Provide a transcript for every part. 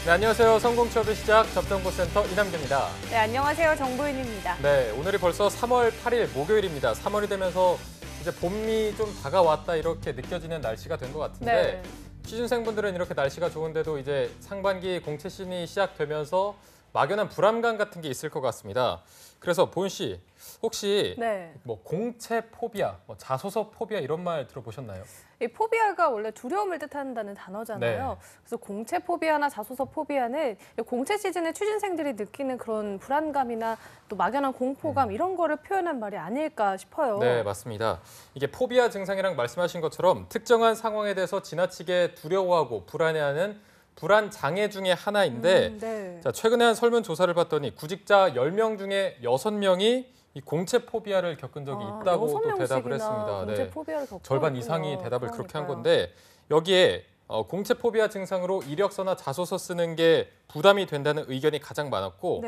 네, 안녕하세요. 성공 취업의 시작 접정보센터 이남규입니다. 네, 안녕하세요. 정보윤입니다. 네, 오늘이 벌써 3월 8일 목요일입니다. 3월이 되면서 이제 봄이 좀 다가왔다 이렇게 느껴지는 날씨가 된 것 같은데 취준생분들은 이렇게 날씨가 좋은데도 이제 상반기 공채 시즌이 시작되면서 막연한 불안감 같은 게 있을 것 같습니다. 그래서 보은 씨, 혹시 뭐 공채 포비아, 뭐 자소서 포비아 이런 말 들어보셨나요? 이 포비아가 원래 두려움을 뜻한다는 단어잖아요. 그래서 공채 포비아나 자소서 포비아는 공채 시즌에 취준생들이 느끼는 그런 불안감이나 또 막연한 공포감 이런 거를 표현한 말이 아닐까 싶어요. 네, 맞습니다. 이게 포비아 증상이랑 말씀하신 것처럼 특정한 상황에 대해서 지나치게 두려워하고 불안해하는 불안 장애 중에 하나인데 자, 최근에 한 설문조사를 봤더니 구직자 10명 중에 6명이 이 공채 포비아를 겪은 적이 있다고 또 대답을 했습니다. 공채 포비아를 겪었군요. 절반 이상이 대답을 그렇게 한 건데 여기에 공채 포비아 증상으로 이력서나 자소서 쓰는 게 부담이 된다는 의견이 가장 많았고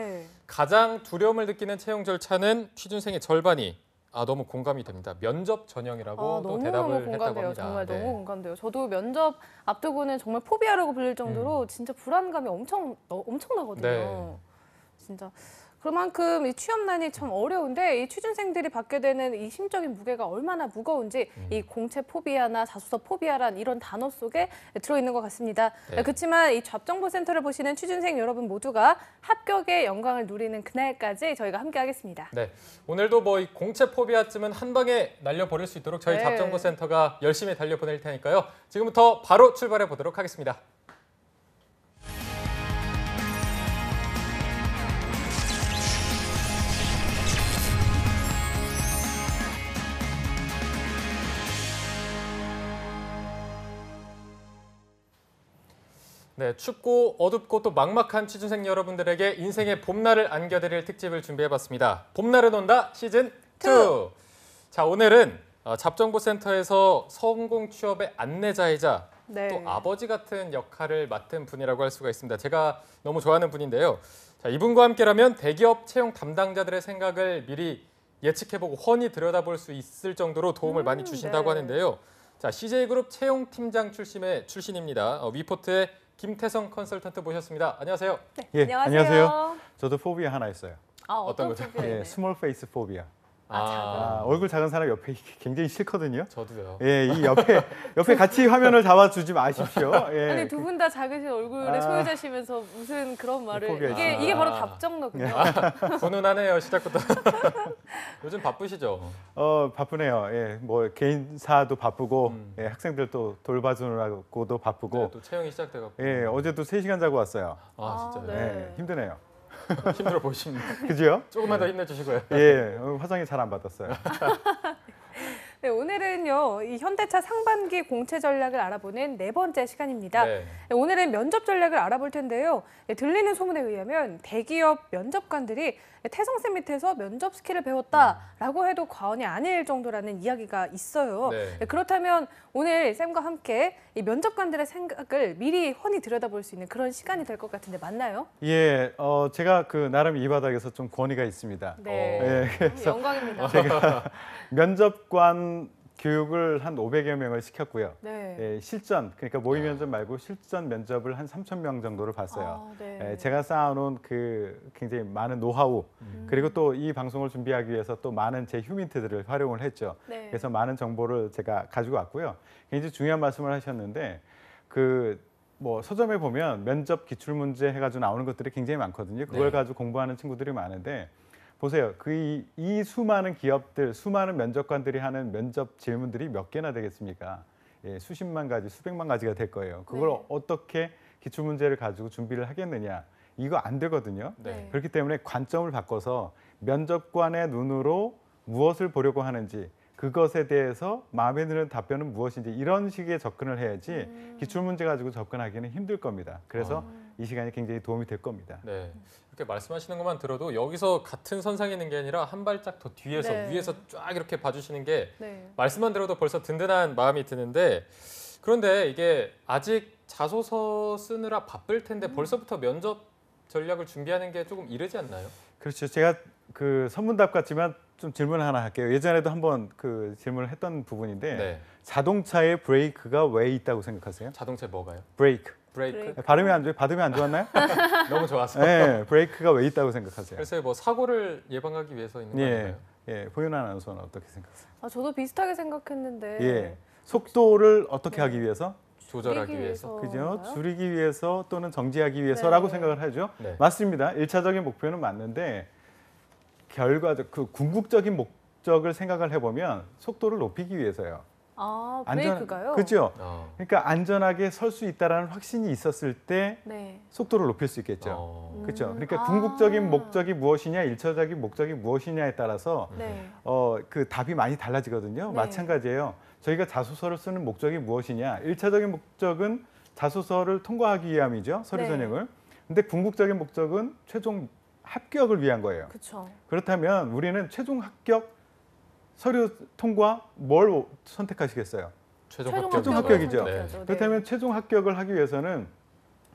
가장 두려움을 느끼는 채용 절차는 취준생의 절반이 너무 공감이 됩니다. 면접 전형이라고 또 대답을 했다고 합니다. 정말 너무 공감돼요. 저도 면접 앞두고는 정말 포비아라고 불릴 정도로 진짜 불안감이 엄청나거든요. 진짜. 그만큼 이 취업난이 참 어려운데 이 취준생들이 받게 되는 이 심적인 무게가 얼마나 무거운지 이 공채 포비아나 자소서 포비아란 이런 단어 속에 들어있는 것 같습니다. 그렇지만 이 잡정보센터를 보시는 취준생 여러분 모두가 합격의 영광을 누리는 그날까지 저희가 함께하겠습니다. 네, 오늘도 뭐 이 공채 포비아쯤은 한 방에 날려버릴 수 있도록 저희 잡정보센터가 열심히 달려보낼 테니까요. 지금부터 바로 출발해 보도록 하겠습니다. 네, 춥고 어둡고 또 막막한 취준생 여러분들에게 인생의 봄날을 안겨드릴 특집을 준비해봤습니다. 봄날은 온다 시즌 2. 자, 오늘은 잡정보센터에서 성공 취업의 안내자이자 또 아버지 같은 역할을 맡은 분이라고 할 수가 있습니다. 제가 너무 좋아하는 분인데요. 자, 이분과 함께라면 대기업 채용 담당자들의 생각을 미리 예측해보고 훤히 들여다볼 수 있을 정도로 도움을 많이 주신다고 하는데요. 자, CJ그룹 채용팀장 출신입니다. 위포트의 김태성 컨설턴트 모셨습니다. 안녕하세요. 네, 안녕하세요. 저도 포비아 하나 있어요. 어떤 거죠? 스몰 페이스 포비아. 작은. 얼굴 작은 사람 옆에 굉장히 싫거든요. 저도요. 이 옆에 같이 화면을 잡아주지 마십시오. 아니 두 분 다 작으신 얼굴의 소유자시면서 무슨 그런 말을 이게 바로 답정너군요. 훈훈하네요, 시작부터. 요즘 바쁘시죠? 바쁘네요. 뭐 개인사도 바쁘고 학생들도 돌봐주느라고도 바쁘고. 또 채용이 시작돼갖고. 어제도 3시간 자고 왔어요. 진짜요? 힘드네요. 힘들어 보이십니다. 그죠? 조금만 더 힘내주시고요. 화장이 잘 안 받았어요. 네, 오늘은요, 이 현대차 상반기 공채 전략을 알아보는 4번째 시간입니다. 오늘은 면접 전략을 알아볼 텐데요. 들리는 소문에 의하면 대기업 면접관들이 태성쌤 밑에서 면접 스킬을 배웠다라고 해도 과언이 아닐 정도라는 이야기가 있어요. 그렇다면 오늘 쌤과 함께 이 면접관들의 생각을 미리 훤히 들여다볼 수 있는 그런 시간이 될 것 같은데 맞나요? 제가 나름 이 바닥에서 좀 권위가 있습니다. 그래서 영광입니다. 제가 면접관 교육을 한 500여 명을 시켰고요. 실전, 그러니까 모의 면접 말고 실전 면접을 한 3,000명 정도를 봤어요. 제가 쌓아놓은 굉장히 많은 노하우, 그리고 또 이 방송을 준비하기 위해서 또 많은 제 휴민트들을 활용을 했죠. 그래서 많은 정보를 제가 가지고 왔고요. 굉장히 중요한 말씀을 하셨는데 뭐 서점에 보면 면접 기출문제 해가지고 나오는 것들이 굉장히 많거든요. 그걸 가지고 공부하는 친구들이 많은데 보세요. 이 수많은 기업들, 수많은 면접관들이 하는 면접 질문들이 몇 개나 되겠습니까? 수십만 가지, 수백만 가지가 될 거예요. 그걸 어떻게 기출문제를 가지고 준비를 하겠느냐? 이거 안 되거든요. 그렇기 때문에 관점을 바꿔서 면접관의 눈으로 무엇을 보려고 하는지, 그것에 대해서 마음에 드는 답변은 무엇인지 이런 식의 접근을 해야지 기출문제 가지고 접근하기는 힘들 겁니다. 그래서 이 시간이 굉장히 도움이 될 겁니다. 이렇게 말씀하시는 것만 들어도 여기서 같은 선상에 있는 게 아니라 한 발짝 더 뒤에서 위에서 쫙 이렇게 봐주시는 게 말씀만 들어도 벌써 든든한 마음이 드는데 그런데 이게 아직 자소서 쓰느라 바쁠 텐데 벌써부터 면접 전략을 준비하는 게 조금 이르지 않나요? 그렇죠. 제가 선문답 같지만 좀 질문 하나 할게요. 예전에도 한번 그 질문을 했던 부분인데 네. 자동차에 브레이크가 왜 있다고 생각하세요? 자동차에 뭐가요? 브레이크. 브레이크? 발음이 안 좋았나요? 너무 좋았어. 네, 브레이크가 왜 있다고 생각하세요? 글쎄요, 뭐 사고를 예방하기 위해서 있는 거 아닌가요? 예, 보윤 아나운서는 어떻게 생각하세요? 저도 비슷하게 생각했는데. 예, 속도를 어떻게 하기 위해서? 조절하기 위해서. 그죠? 줄이기 위해서 또는 정지하기 위해서라고 생각을 하죠. 네. 맞습니다. 1차적인 목표는 맞는데 결과적 그 궁극적인 목적을 생각을 해보면 속도를 높이기 위해서요. 브레이크가요? 그죠? 그러니까 안전하게 설 수 있다라는 확신이 있었을 때 속도를 높일 수 있겠죠. 그렇죠. 그러니까 궁극적인 목적이 무엇이냐, 1차적인 목적이 무엇이냐에 따라서 그 답이 많이 달라지거든요. 마찬가지예요. 저희가 자소서를 쓰는 목적이 무엇이냐? 1차적인 목적은 자소서를 통과하기 위함이죠. 서류 전형을. 근데 궁극적인 목적은 최종 합격을 위한 거예요. 그쵸. 그렇다면 우리는 최종 합격, 서류 통과 뭘 선택하시겠어요? 최종 합격이죠. 네. 그렇다면 최종 합격을 하기 위해서는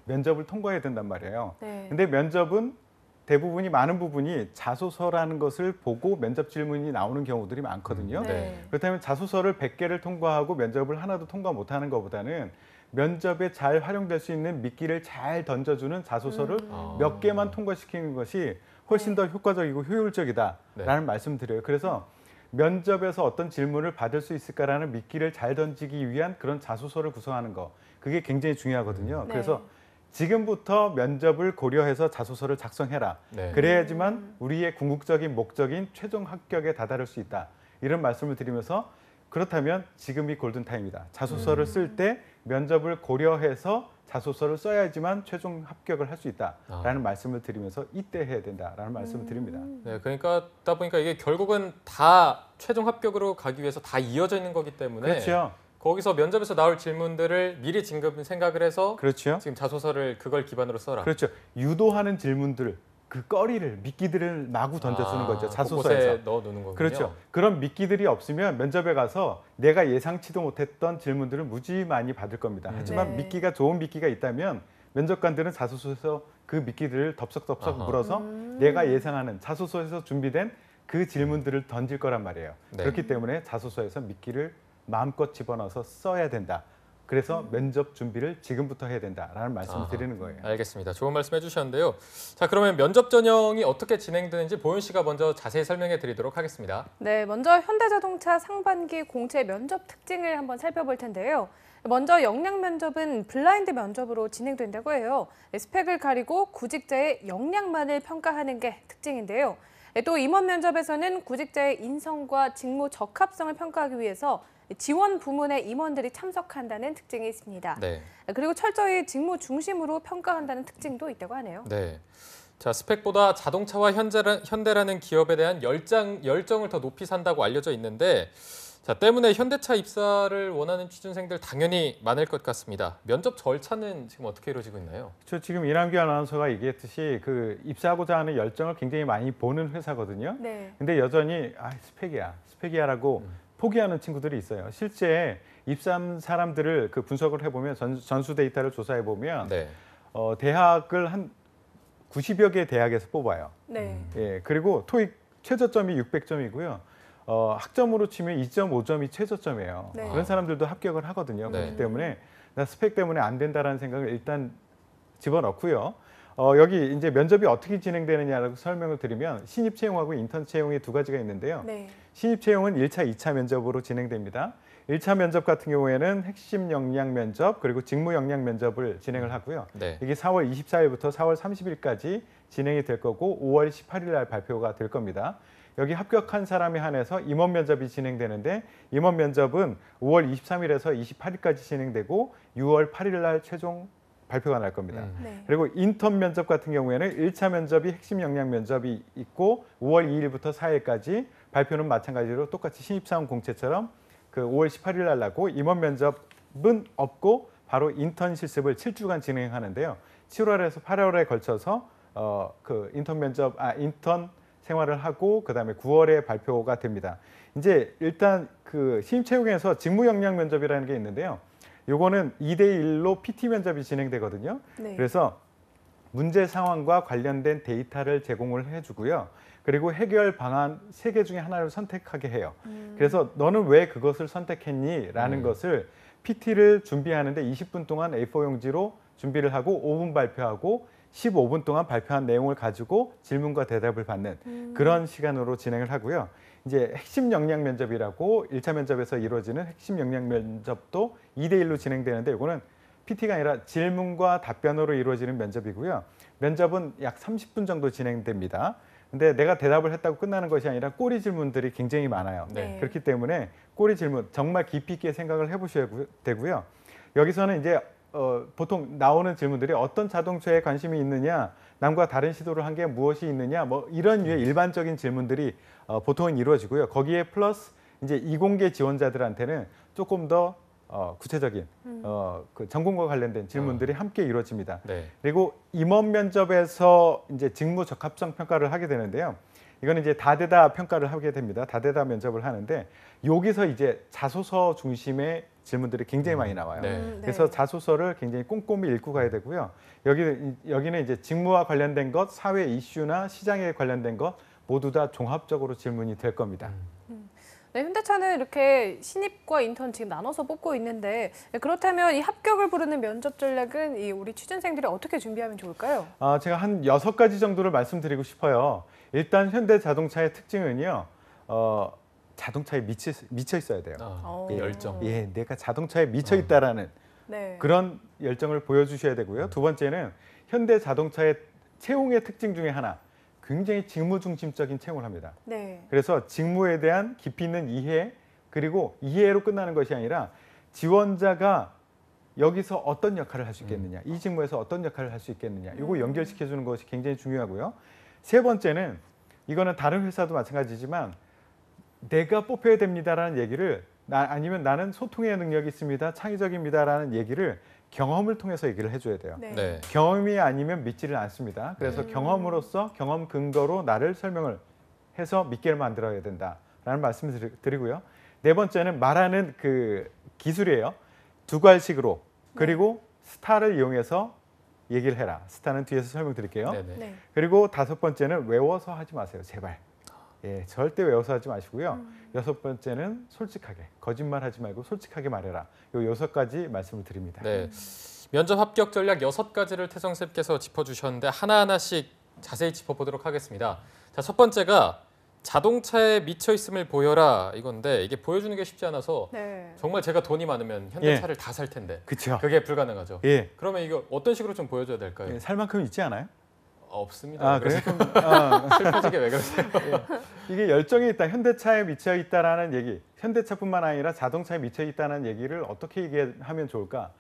면접을 통과해야 된단 말이에요. 근데 면접은 대부분이 많은 부분이 자소서라는 것을 보고 면접 질문이 나오는 경우들이 많거든요. 그렇다면 자소서를 100개를 통과하고 면접을 하나도 통과 못하는 것보다는 면접에 잘 활용될 수 있는 미끼를 잘 던져주는 자소서를 몇 개만 통과시키는 것이 훨씬 더 효과적이고 효율적이다라는 말씀을 드려요. 그래서 면접에서 어떤 질문을 받을 수 있을까라는 미끼를 잘 던지기 위한 그런 자소서를 구성하는 거, 그게 굉장히 중요하거든요. 그래서 지금부터 면접을 고려해서 자소서를 작성해라. 그래야지만 우리의 궁극적인 목적인 최종 합격에 다다를 수 있다. 이런 말씀을 드리면서 그렇다면 지금이 골든타임이다. 자소서를 쓸 때 면접을 고려해서 자소서를 써야지만 최종 합격을 할 수 있다라는 말씀을 드리면서 이때 해야 된다라는 말씀을 드립니다. 네, 그러니까 보니까 이게 결국은 다 최종 합격으로 가기 위해서 다 이어져 있는 거기 때문에 그렇죠. 거기서 면접에서 나올 질문들을 미리 지금 생각을 해서 그렇죠. 지금 자소서를 그걸 기반으로 써라. 그렇죠. 유도하는 질문들, 그 거리를 미끼들을 마구 던져주는 거죠. 자소서에서 넣어두는 거군요. 그렇죠. 그런 미끼들이 없으면 면접에 가서 내가 예상치도 못했던 질문들을 무지 많이 받을 겁니다. 하지만 미끼가 좋은 미끼가 있다면 면접관들은 자소서에서 그 미끼들을 덥석덥석 물어서 내가 예상하는 자소서에서 준비된 그 질문들을 던질 거란 말이에요. 그렇기 때문에 자소서에서 미끼를 마음껏 집어넣어서 써야 된다. 그래서 면접 준비를 지금부터 해야 된다라는 말씀을 드리는 거예요. 알겠습니다. 좋은 말씀 해주셨는데요. 자, 그러면 면접 전형이 어떻게 진행되는지 보윤 씨가 먼저 자세히 설명해 드리도록 하겠습니다. 네, 먼저 현대자동차 상반기 공채 면접 특징을 한번 살펴볼 텐데요. 먼저 역량 면접은 블라인드 면접으로 진행된다고 해요. 스펙을 가리고 구직자의 역량만을 평가하는 게 특징인데요. 또 임원 면접에서는 구직자의 인성과 직무 적합성을 평가하기 위해서 지원 부문의 임원들이 참석한다는 특징이 있습니다. 그리고 철저히 직무 중심으로 평가한다는 특징도 있다고 하네요. 네. 자, 스펙보다 자동차와 현대라는 기업에 대한 열정을 더 높이 산다고 알려져 있는데 때문에 현대차 입사를 원하는 취준생들 당연히 많을 것 같습니다. 면접 절차는 지금 어떻게 이루어지고 있나요? 저 지금 이남규 아나운서가 얘기했듯이 그 입사하고자 하는 열정을 굉장히 많이 보는 회사거든요. 근데 여전히 스펙이야라고 포기하는 친구들이 있어요. 실제 입사한 사람들을 그 분석을 해보면 전수 데이터를 조사해 보면 대학을 한 90여 개 대학에서 뽑아요. 예, 그리고 토익 최저점이 600점이고요. 학점으로 치면 2.5점이 최저점이에요. 그런 사람들도 합격을 하거든요. 그렇기 때문에 나 스펙 때문에 안 된다라는 생각을 일단 집어넣고요. 여기 이제 면접이 어떻게 진행되느냐라고 설명을 드리면 신입 채용하고 인턴 채용의 두 가지가 있는데요. 신입 채용은 1차, 2차 면접으로 진행됩니다. 1차 면접 같은 경우에는 핵심 역량 면접 그리고 직무 역량 면접을 진행을 하고요. 이게 4월 24일부터 4월 30일까지 진행이 될 거고 5월 18일 날 발표가 될 겁니다. 여기 합격한 사람에 한해서 임원 면접이 진행되는데 임원 면접은 5월 23일에서 28일까지 진행되고 6월 8일 날 최종 발표가 날 겁니다. 그리고 인턴 면접 같은 경우에는 1차 면접이 핵심 역량 면접이 있고 5월 2일부터 4일까지 발표는 마찬가지로 똑같이 신입사원 공채처럼 그 5월 18일 날 나고 임원 면접은 없고 바로 인턴 실습을 7주간 진행하는데요. 7월에서 8월에 걸쳐서 그 인턴 생활을 하고 그다음에 9월에 발표가 됩니다. 이제 일단 그 신입 채용에서 직무 역량 면접이라는 게 있는데요. 요거는 2대1로 PT 면접이 진행되거든요. 그래서 문제 상황과 관련된 데이터를 제공을 해주고요. 그리고 해결 방안 3개 중에 하나를 선택하게 해요. 그래서 너는 왜 그것을 선택했니? 라는 것을 PT를 준비하는데 20분 동안 A4 용지로 준비를 하고 5분 발표하고 15분 동안 발표한 내용을 가지고 질문과 대답을 받는 그런 시간으로 진행을 하고요. 이제 핵심 역량 면접이라고 1차 면접에서 이루어지는 핵심 역량 면접도 2대1로 진행되는데 이거는 PT가 아니라 질문과 답변으로 이루어지는 면접이고요. 면접은 약 30분 정도 진행됩니다. 근데 내가 대답을 했다고 끝나는 것이 아니라 꼬리 질문들이 굉장히 많아요. 네. 그렇기 때문에 꼬리 질문 정말 깊이 있게 생각을 해보셔야 되고요. 여기서는 이제 보통 나오는 질문들이 어떤 자동차에 관심이 있느냐, 남과 다른 시도를 한 게 무엇이 있느냐, 뭐 이런 류의 일반적인 질문들이 보통은 이루어지고요. 거기에 플러스 이제 이공계 지원자들한테는 조금 더 구체적인 그 전공과 관련된 질문들이 함께 이루어집니다. 네. 그리고 임원 면접에서 이제 직무 적합성 평가를 하게 되는데요. 이거는 이제 다대다 평가를 하게 됩니다. 다대다 면접을 하는데 여기서 이제 자소서 중심의 질문들이 굉장히 많이 나와요. 네. 그래서 자소서를 굉장히 꼼꼼히 읽고 가야 되고요. 여기는 이제 직무와 관련된 것, 사회 이슈나 시장에 관련된 것 모두 다 종합적으로 질문이 될 겁니다. 네, 현대차는 이렇게 신입과 인턴 지금 나눠서 뽑고 있는데 그렇다면 이 합격을 부르는 면접 전략은 이 우리 취준생들이 어떻게 준비하면 좋을까요? 제가 한 6가지 정도를 말씀드리고 싶어요. 일단 현대자동차의 특징은요. 자동차에 미쳐 있어야 돼요. 열정. 예, 내가 자동차에 미쳐 있다라는 네. 그런 열정을 보여주셔야 되고요. 두 번째는 현대자동차의 채용의 특징 중에 하나, 굉장히 직무 중심적인 채용을 합니다. 네. 그래서 직무에 대한 깊이 있는 이해, 그리고 이해로 끝나는 것이 아니라 지원자가 여기서 어떤 역할을 할 수 있겠느냐, 이 직무에서 어떤 역할을 할 수 있겠느냐, 이거 연결시켜주는 것이 굉장히 중요하고요. 세 번째는 이거는 다른 회사도 마찬가지지만 내가 뽑혀야 됩니다라는 얘기를 아니면 나는 소통의 능력이 있습니다, 창의적입니다라는 얘기를 경험을 통해서 얘기를 해줘야 돼요. 네. 네. 경험이 아니면 믿지를 않습니다. 그래서 경험으로서 경험 근거로 나를 설명을 해서 믿게 만들어야 된다라는 말씀을 드리고요. 네 번째는 말하는 그 기술이에요. 두괄식으로. 그리고 스타를 이용해서 얘기를 해라. 스타는 뒤에서 설명드릴게요. 네. 그리고 다섯 번째는 외워서 하지 마세요. 제발. 예, 절대 외워서 하지 마시고요. 여섯 번째는 솔직하게, 거짓말하지 말고 솔직하게 말해라. 요 6가지 말씀을 드립니다. 네. 면접 합격 전략 6가지를 태성 쌤께서 짚어주셨는데 하나하나씩 자세히 짚어보도록 하겠습니다. 자, 첫 번째가 자동차에 미쳐 있음을 보여라 이건데 이게 보여주는 게 쉽지 않아서 네. 정말 제가 돈이 많으면 현대차를 다 살 텐데 그렇죠. 그게 불가능하죠. 예. 그러면 이거 어떤 식으로 좀 보여줘야 될까요? 예, 살 만큼 있지 않아요? 없습니다. 그래요? 슬퍼지게 왜 그러세요? 이게 열정이 있다, 현대차에 미쳐 있다라는 얘기, 현대차뿐만 아니라 자동차에 미쳐 있다는 얘기를 어떻게 얘기하면 좋을까?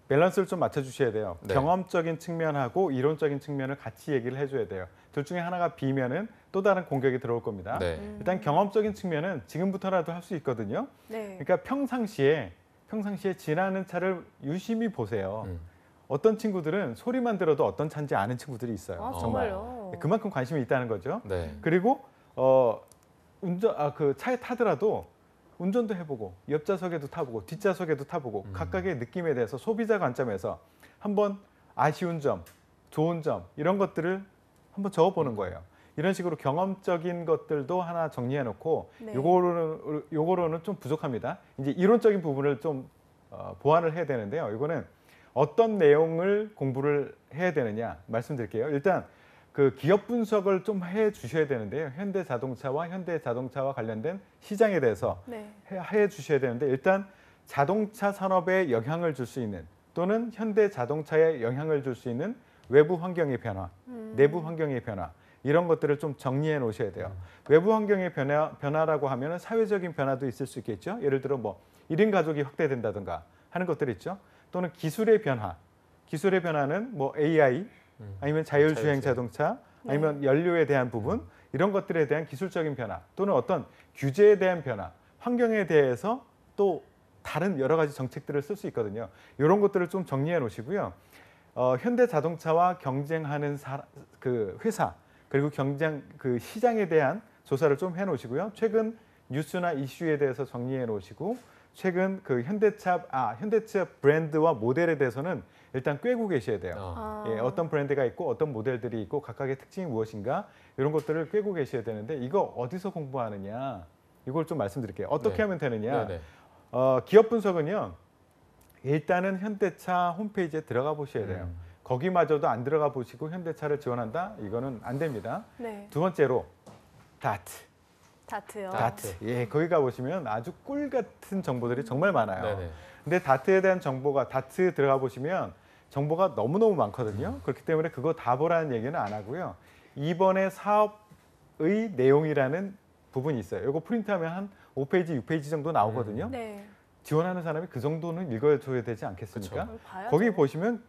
밸런스를 좀 맞춰주셔야 돼요. 네. 경험적인 측면하고 이론적인 측면을 같이 얘기를 해줘야 돼요. 둘 중에 하나가 비면은 또 다른 공격이 들어올 겁니다. 네. 일단 경험적인 측면은 지금부터라도 할 수 있거든요. 네. 그러니까 평상시에 지나는 차를 유심히 보세요. 어떤 친구들은 소리만 들어도 어떤 차인지 아는 친구들이 있어요. 아, 정말요? 그만큼 관심이 있다는 거죠. 네. 그리고 그 차에 타더라도 운전도 해보고 옆좌석에도 타보고 뒷좌석에도 타보고 각각의 느낌에 대해서 소비자 관점에서 한번 아쉬운 점, 좋은 점 이런 것들을 한번 적어보는 거예요. 이런 식으로 경험적인 것들도 하나 정리해 놓고 네. 요거로는 좀 부족합니다. 이제 이론적인 부분을 좀 보완을 해야 되는데요. 이거는 어떤 내용을 공부를 해야 되느냐 말씀드릴게요. 일단 그 기업 분석을 좀 해 주셔야 되는데요. 현대자동차와 관련된 시장에 대해서 네. 해 주셔야 되는데 일단 자동차 산업에 영향을 줄 수 있는 또는 현대자동차에 영향을 줄 수 있는 외부 환경의 변화, 내부 환경의 변화 이런 것들을 좀 정리해 놓으셔야 돼요. 외부 환경의 변화라고 하면 사회적인 변화도 있을 수 있겠죠. 예를 들어 뭐 1인 가족이 확대된다든가 하는 것들 있죠. 또는 기술의 변화는 뭐 AI 아니면 자율주행 자동차 아니면 연료에 대한 부분 이런 것들에 대한 기술적인 변화 또는 어떤 규제에 대한 변화, 환경에 대해서 또 다른 여러 가지 정책들을 쓸 수 있거든요. 이런 것들을 좀 정리해 놓으시고요. 현대자동차와 경쟁하는 그 회사 그리고 그 시장에 대한 조사를 좀 해 놓으시고요. 최근 뉴스나 이슈에 대해서 정리해 놓으시고 최근 그 현대차 브랜드와 모델에 대해서는 일단 꿰고 계셔야 돼요. 예, 어떤 브랜드가 있고 어떤 모델들이 있고 각각의 특징이 무엇인가 이런 것들을 꿰고 계셔야 되는데 이거 어디서 공부하느냐 이걸 좀 말씀드릴게요. 어떻게 네. 하면 되느냐. 네네. 기업 분석은요. 일단은 현대차 홈페이지에 들어가 보셔야 돼요. 거기마저도 안 들어가 보시고 현대차를 지원한다? 이거는 안 됩니다. 네. 두 번째로 다트. 다트요. 다트. 예, 거기 가 보시면 아주 꿀 같은 정보들이 정말 많아요. 네네. 근데 다트에 대한 정보가 다트 들어가 보시면 정보가 너무너무 많거든요. 그렇기 때문에 그거 다 보라는 얘기는 안 하고요. 이번에 사업의 내용이라는 부분이 있어요. 이거 프린트하면 한 5페이지, 6페이지 정도 나오거든요. 네. 지원하는 사람이 그 정도는 읽어줘야 되지 않겠습니까? 그걸 봐야죠. 거기 보시면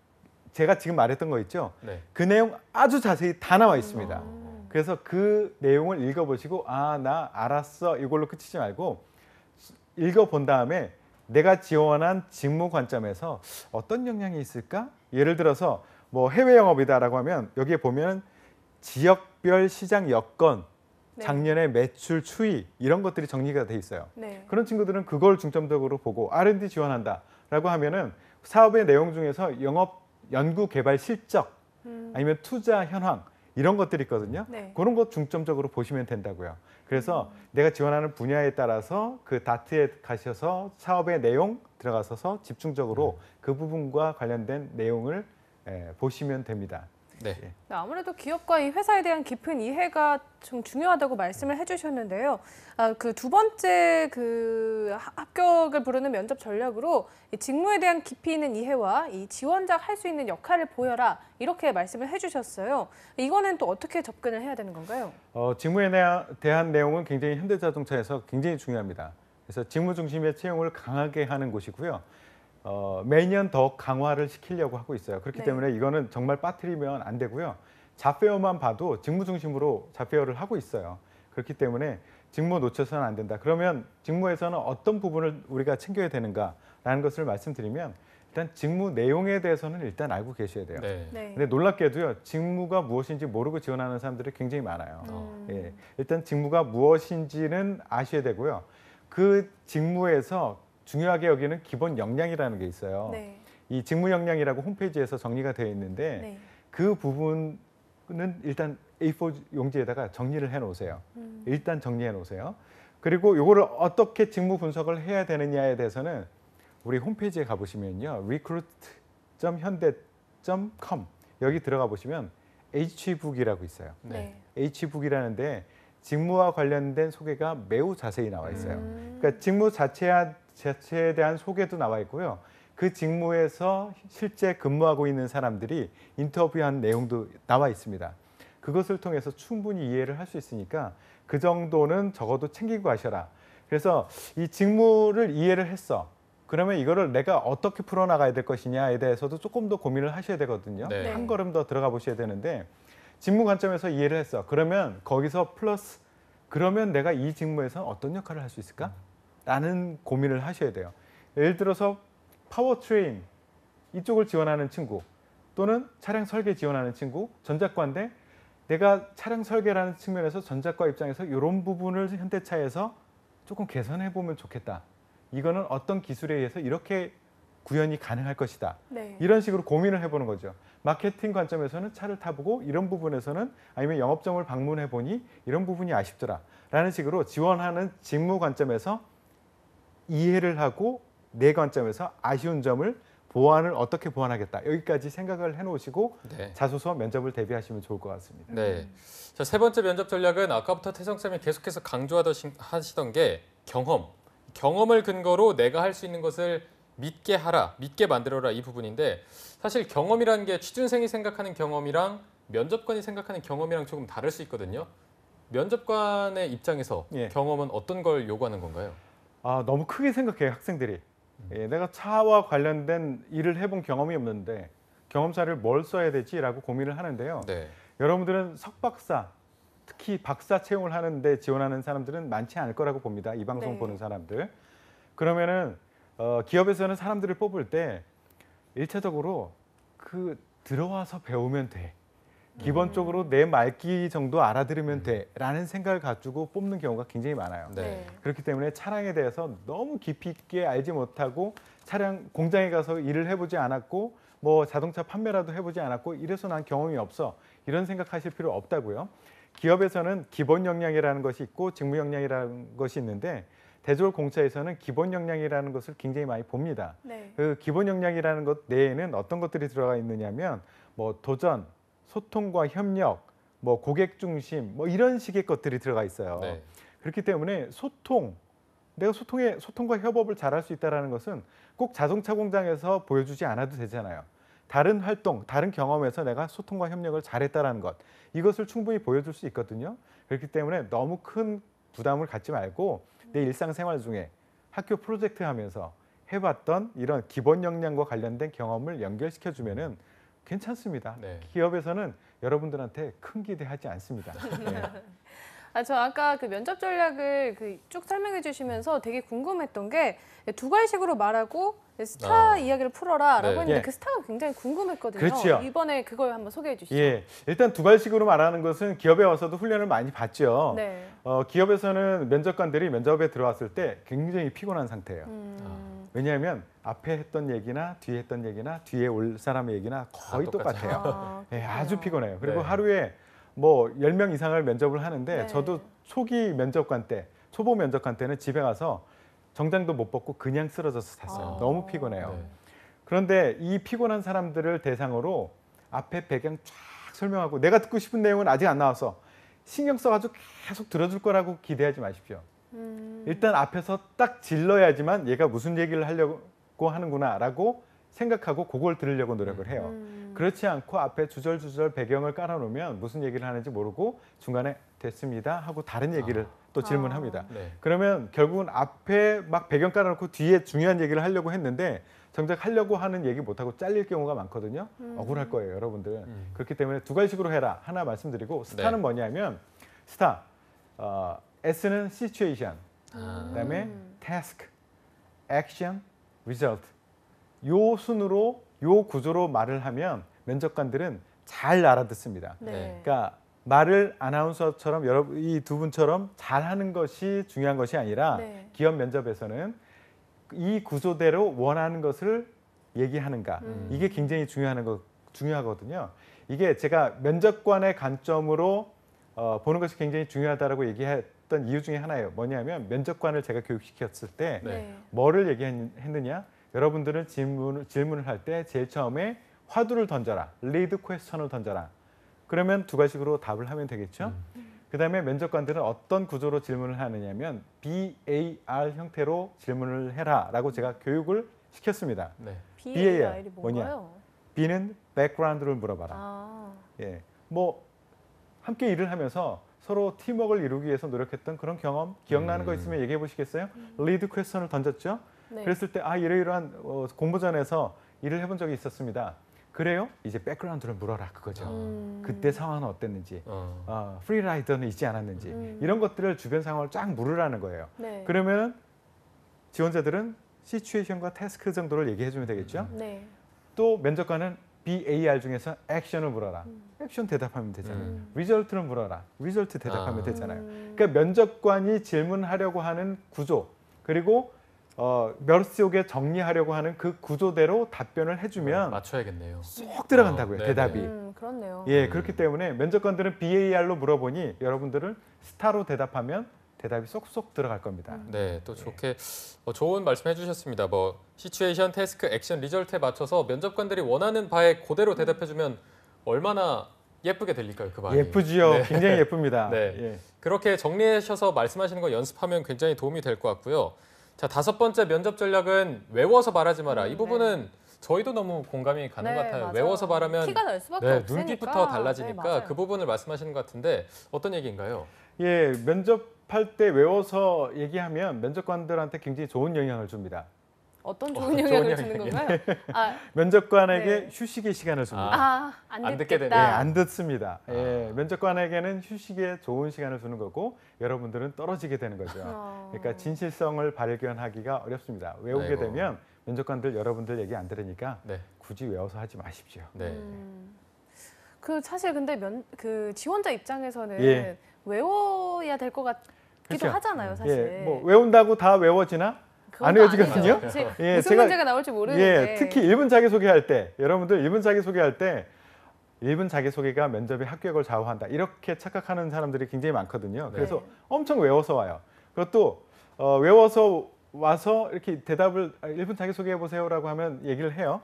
제가 지금 말했던 거 있죠. 네. 그 내용 아주 자세히 다 나와 있습니다. 그래서 그 내용을 읽어보시고 아, 나 알았어 이걸로 그치지 말고 읽어본 다음에 내가 지원한 직무 관점에서 어떤 역량이 있을까? 예를 들어서 뭐 해외 영업이다라고 하면 여기에 보면 지역별 시장 여건, 네. 작년의 매출 추이 이런 것들이 정리가 돼 있어요. 네. 그런 친구들은 그걸 중점적으로 보고 R&D 지원한다라고 하면은 사업의 내용 중에서 영업 연구 개발 실적 아니면 투자 현황 이런 것들이 있거든요. 네. 그런 것 중점적으로 보시면 된다고요. 그래서 내가 지원하는 분야에 따라서 그 다트에 가셔서 사업의 내용 들어가셔서 집중적으로 그 부분과 관련된 내용을 보시면 됩니다. 네. 네, 아무래도 기업과 이 회사에 대한 깊은 이해가 좀 중요하다고 말씀을 해주셨는데요. 그 두 번째 그 합격을 부르는 면접 전략으로 이 직무에 대한 깊이 있는 이해와 이 지원자가 할 수 있는 역할을 보여라 이렇게 말씀을 해주셨어요. 이거는 또 어떻게 접근을 해야 되는 건가요? 직무에 대한 내용은 굉장히 현대자동차에서 굉장히 중요합니다. 그래서 직무 중심의 채용을 강하게 하는 곳이고요. 매년 더 강화를 시키려고 하고 있어요. 그렇기 네. 때문에 이거는 정말 빠뜨리면 안 되고요. 잡페어만 봐도 직무 중심으로 잡페어를 하고 있어요. 그렇기 때문에 직무 놓쳐서는 안 된다. 그러면 직무에서는 어떤 부분을 우리가 챙겨야 되는가라는 것을 말씀드리면 일단 직무 내용에 대해서는 일단 알고 계셔야 돼요. 네. 네. 근데 놀랍게도요. 직무가 무엇인지 모르고 지원하는 사람들이 굉장히 많아요. 예, 일단 직무가 무엇인지는 아셔야 되고요. 그 직무에서 중요하게 여기는 기본 역량이라는 게 있어요. 네. 이 직무 역량이라고 홈페이지에서 정리가 되어 있는데 네. 그 부분은 일단 A4 용지에다가 정리를 해 놓으세요. 일단 정리해 놓으세요. 그리고 이거를 어떻게 직무 분석을 해야 되느냐에 대해서는 우리 홈페이지에 가보시면요. recruit.현대.com 여기 들어가 보시면 H북이라고 있어요. 네. H북이라는데 직무와 관련된 소개가 매우 자세히 나와 있어요. 그러니까 직무 자체에 대한 소개도 나와 있고요. 그 직무에서 실제 근무하고 있는 사람들이 인터뷰한 내용도 나와 있습니다. 그것을 통해서 충분히 이해를 할 수 있으니까 그 정도는 적어도 챙기고 가셔라. 그래서 이 직무를 이해를 했어. 그러면 이거를 내가 어떻게 풀어나가야 될 것이냐에 대해서도 조금 더 고민을 하셔야 되거든요. 네. 한 걸음 더 들어가 보셔야 되는데 직무 관점에서 이해를 했어. 그러면 거기서 플러스 그러면 내가 이 직무에서 어떤 역할을 할 수 있을까? 라는 고민을 하셔야 돼요. 예를 들어서 파워트레인 이쪽을 지원하는 친구 또는 차량 설계 지원하는 친구, 전작과인데 내가 차량 설계라는 측면에서 전작과 입장에서 이런 부분을 현대차에서 조금 개선해 보면 좋겠다. 이거는 어떤 기술에 의해서 이렇게 구현이 가능할 것이다. 네. 이런 식으로 고민을 해보는 거죠. 마케팅 관점에서는 차를 타보고 이런 부분에서는 아니면 영업점을 방문해 보니 이런 부분이 아쉽더라. 라는 식으로 지원하는 직무 관점에서 이해를 하고 내 관점에서 아쉬운 점을 보완을 어떻게 보완하겠다. 여기까지 생각을 해놓으시고 네. 자소서 면접을 대비하시면 좋을 것 같습니다. 네. 자, 세 번째 면접 전략은 아까부터 태성쌤이 계속해서 강조하시던 게 경험을 근거로 내가 할 수 있는 것을 믿게 하라, 믿게 만들어라 이 부분인데 사실 경험이라는 게 취준생이 생각하는 경험이랑 면접관이 생각하는 경험이랑 조금 다를 수 있거든요. 면접관의 입장에서 예. 경험은 어떤 걸 요구하는 건가요? 너무 크게 생각해요, 학생들이. 내가 차와 관련된 일을 해본 경험이 없는데 경험사를 뭘 써야 되지라고 고민을 하는데요. 네. 여러분들은 석박사, 특히 박사 채용을 하는데 지원하는 사람들은 많지 않을 거라고 봅니다. 이 방송 네. 보는 사람들. 그러면은 기업에서는 사람들을 뽑을 때 1차적으로 그 들어와서 배우면 돼. 기본적으로 내 말귀 정도 알아들으면 돼라는 생각을 가지고 뽑는 경우가 굉장히 많아요. 네. 그렇기 때문에 차량에 대해서 너무 깊이 있게 알지 못하고 차량 공장에 가서 일을 해보지 않았고 뭐 자동차 판매라도 해보지 않았고 이래서 난 경험이 없어 이런 생각하실 필요 없다고요. 기업에서는 기본 역량이라는 것이 있고 직무 역량이라는 것이 있는데 대졸 공차에서는 기본 역량이라는 것을 굉장히 많이 봅니다. 그 기본 역량이라는 것 내에는 어떤 것들이 들어가 있느냐면 뭐 도전, 소통과 협력, 뭐 고객 중심, 뭐 이런 식의 것들이 들어가 있어요. 네. 그렇기 때문에 내가 소통과 협업을 잘할 수 있다는 것은 꼭 자동차 공장에서 보여주지 않아도 되잖아요. 다른 활동, 다른 경험에서 내가 소통과 협력을 잘했다는 것, 이것을 충분히 보여줄 수 있거든요. 그렇기 때문에 너무 큰 부담을 갖지 말고 내 일상생활 중에 학교 프로젝트 하면서 해봤던 이런 기본 역량과 관련된 경험을 연결시켜주면은 괜찮습니다. 네. 기업에서는 여러분들한테 큰 기대하지 않습니다. 네. 저 아까 그 면접 전략을 쭉 설명해 주시면서 되게 궁금했던 게 두 가지식으로 말하고 스타 이야기를 풀어라라고 네. 했는데 그 스타가 굉장히 궁금했거든요. 그렇죠. 이번에 그걸 한번 소개해 주시죠. 예, 일단 두 가지식으로 말하는 것은 기업에 와서도 훈련을 많이 받죠. 네. 기업에서는 면접관들이 면접에 들어왔을 때 굉장히 피곤한 상태예요. 왜냐하면 앞에 했던 얘기나 뒤에 했던 얘기나 뒤에 올 사람의 얘기나 거의 똑같아요. 예, 아주 피곤해요. 그리고 네. 하루에 뭐 10명 이상을 면접을 하는데 네. 저도 초기 면접관 때, 초보 면접관 때는 집에 가서 정장도 못 벗고 그냥 쓰러져서 잤어요. 너무 피곤해요. 네. 그런데 이 피곤한 사람들을 대상으로 앞에 배경 쫙 설명하고 내가 듣고 싶은 내용은 아직 안 나와서 신경 써가지고 계속 들어줄 거라고 기대하지 마십시오. 일단 앞에서 딱 질러야지만 얘가 무슨 얘기를 하려고 하는구나라고 생각하고 그걸 들으려고 노력을 해요. 그렇지 않고 앞에 주절주절 배경을 깔아놓으면 무슨 얘기를 하는지 모르고 중간에 됐습니다 하고 다른 얘기를 또 질문합니다. 네. 그러면 결국은 앞에 막 배경 깔아놓고 뒤에 중요한 얘기를 하려고 했는데 정작 하려고 하는 얘기 못하고 잘릴 경우가 많거든요. 억울할 거예요, 여러분들. 그렇기 때문에 두 가지식으로 해라. 하나 말씀드리고 스타는 네. 뭐냐면 스타, S는 situation, 그다음에 task, action, result. 요 순으로 요 구조로 말을 하면 면접관들은 잘 알아듣습니다. 네. 그러니까 말을 아나운서처럼 여러분 이 두 분처럼 잘하는 것이 중요한 것이 아니라 네. 기업 면접에서는 이 구조대로 원하는 것을 얘기하는가 이게 굉장히 중요하거든요. 이게 제가 면접관의 관점으로 보는 것이 굉장히 중요하다라고 얘기했던 이유 중에 하나예요. 뭐냐면 면접관을 제가 교육시켰을 때 네. 뭐를 얘기했느냐? 여러분들은 질문을 할 때 제일 처음에 화두를 던져라. 리드 퀘스천을 던져라. 그러면 두 가지식으로 답을 하면 되겠죠. 그다음에 면접관들은 어떤 구조로 질문을 하느냐면 BAR 형태로 질문을 해라라고 제가 교육을 시켰습니다. 네. BAR이 뭐냐? 뭔가요? B는 백그라운드를 물어봐라. 아, 예, 뭐 함께 일을 하면서 서로 팀워크를 이루기 위해서 노력했던 그런 경험 기억나는 거 있으면 얘기해 보시겠어요? 리드 퀘스천을 던졌죠. 네. 그랬을 때 이러이러한 공모전에서 일을 해본 적이 있었습니다. 그래요? 이제 백그라운드를 물어라 그거죠. 그때 상황은 어땠는지, 프리라이더는 있지 않았는지 이런 것들을 주변 상황을 쫙 물으라는 거예요. 네. 그러면 지원자들은 시츄에이션과 태스크 정도를 얘기해 주면 되겠죠. 네. 또 면접관은 BAR 중에서 액션을 물어라. 액션 대답하면 되잖아요. 리절트를 물어라. 리절트 대답하면 되잖아요. 그러니까 면접관이 질문하려고 하는 구조 그리고 머릿속에 정리하려고 하는 그 구조대로 답변을 해주면 맞춰야겠네요. 쏙 들어간다고요. 네네. 대답이. 그렇네요. 예, 그렇기 때문에 면접관들은 BAR로 물어보니 여러분들은 스타로 대답하면 대답이 쏙쏙 들어갈 겁니다. 네, 또 좋게 좋은 말씀 해주셨습니다. 뭐 시츄에이션, 태스크, 액션, 리절트에 맞춰서 면접관들이 원하는 바에 그대로 대답해주면 얼마나 예쁘게 들릴까요, 그 말이? 예쁘지요. 네. 굉장히 예쁩니다. 네. 예. 그렇게 정리하셔서 말씀하시는 거 연습하면 굉장히 도움이 될 것 같고요. 자, 5번째 면접 전략은 외워서 말하지 마라. 이 부분은 저희도 너무 공감이 가는 것 같아요. 맞아요. 외워서 말하면 티가 날 수밖에 네, 없으니까. 눈빛부터 달라지니까 네, 맞아요. 그 부분을 말씀하시는 것 같은데 어떤 얘기인가요? 예, 면접할 때 외워서 얘기하면 면접관들한테 굉장히 좋은 영향을 줍니다. 어떤 좋은 좋은 영향을 주는 영향이요? 건가요? 면접관에게 네. 휴식의 시간을 줍니다. 안 안 듣게 듣겠다. 예, 안 듣습니다. 예, 면접관에게는 휴식에 좋은 시간을 주는 거고 여러분들은 떨어지게 되는 거죠. 그러니까 진실성을 발견하기가 어렵습니다. 외우게 아이고. 되면 면접관들 여러분들 얘기 안 들으니까 네. 굳이 외워서 하지 마십시오. 네. 그 사실 근데 그 지원자 입장에서는 예. 외워야 될 것 같기도 그렇죠. 하잖아요, 사실. 예, 뭐 외운다고 다 외워지나? 그건 안 또 외워지거든요. 아니죠. 예, 무슨 문제가 나올지 모르는데. 예, 특히 1분 자기소개할 때 여러분들 1분 자기소개할 때 1분 자기소개가 면접의 합격을 좌우한다. 이렇게 착각하는 사람들이 굉장히 많거든요. 그래서 엄청 외워서 와요. 그것도 외워서 와서 이렇게 대답을 1분 자기소개해 보세요라고 하면 얘기를 해요.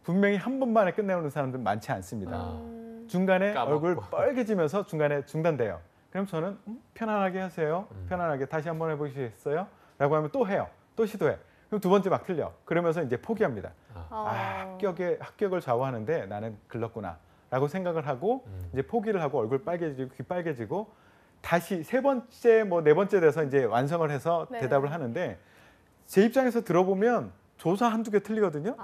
분명히 한 번 만에 끝내오는 사람들은 많지 않습니다. 중간에 까먹고. 얼굴 빨개지면서 중간에 중단돼요. 그럼 저는 편안하게 하세요. 편안하게 다시 한번 해보시겠어요? 라고 하면 또 해요. 또 시도해. 그럼 두 번째 막 틀려. 그러면서 이제 포기합니다. 합격을 좌우하는데 나는 글렀구나 라고 생각을 하고 이제 포기를 하고 얼굴 빨개지고 귀 빨개지고 다시 세 번째 뭐 네 번째 돼서 이제 완성을 해서 대답을 하는데 제 입장에서 들어보면 조사 한두 개 틀리거든요.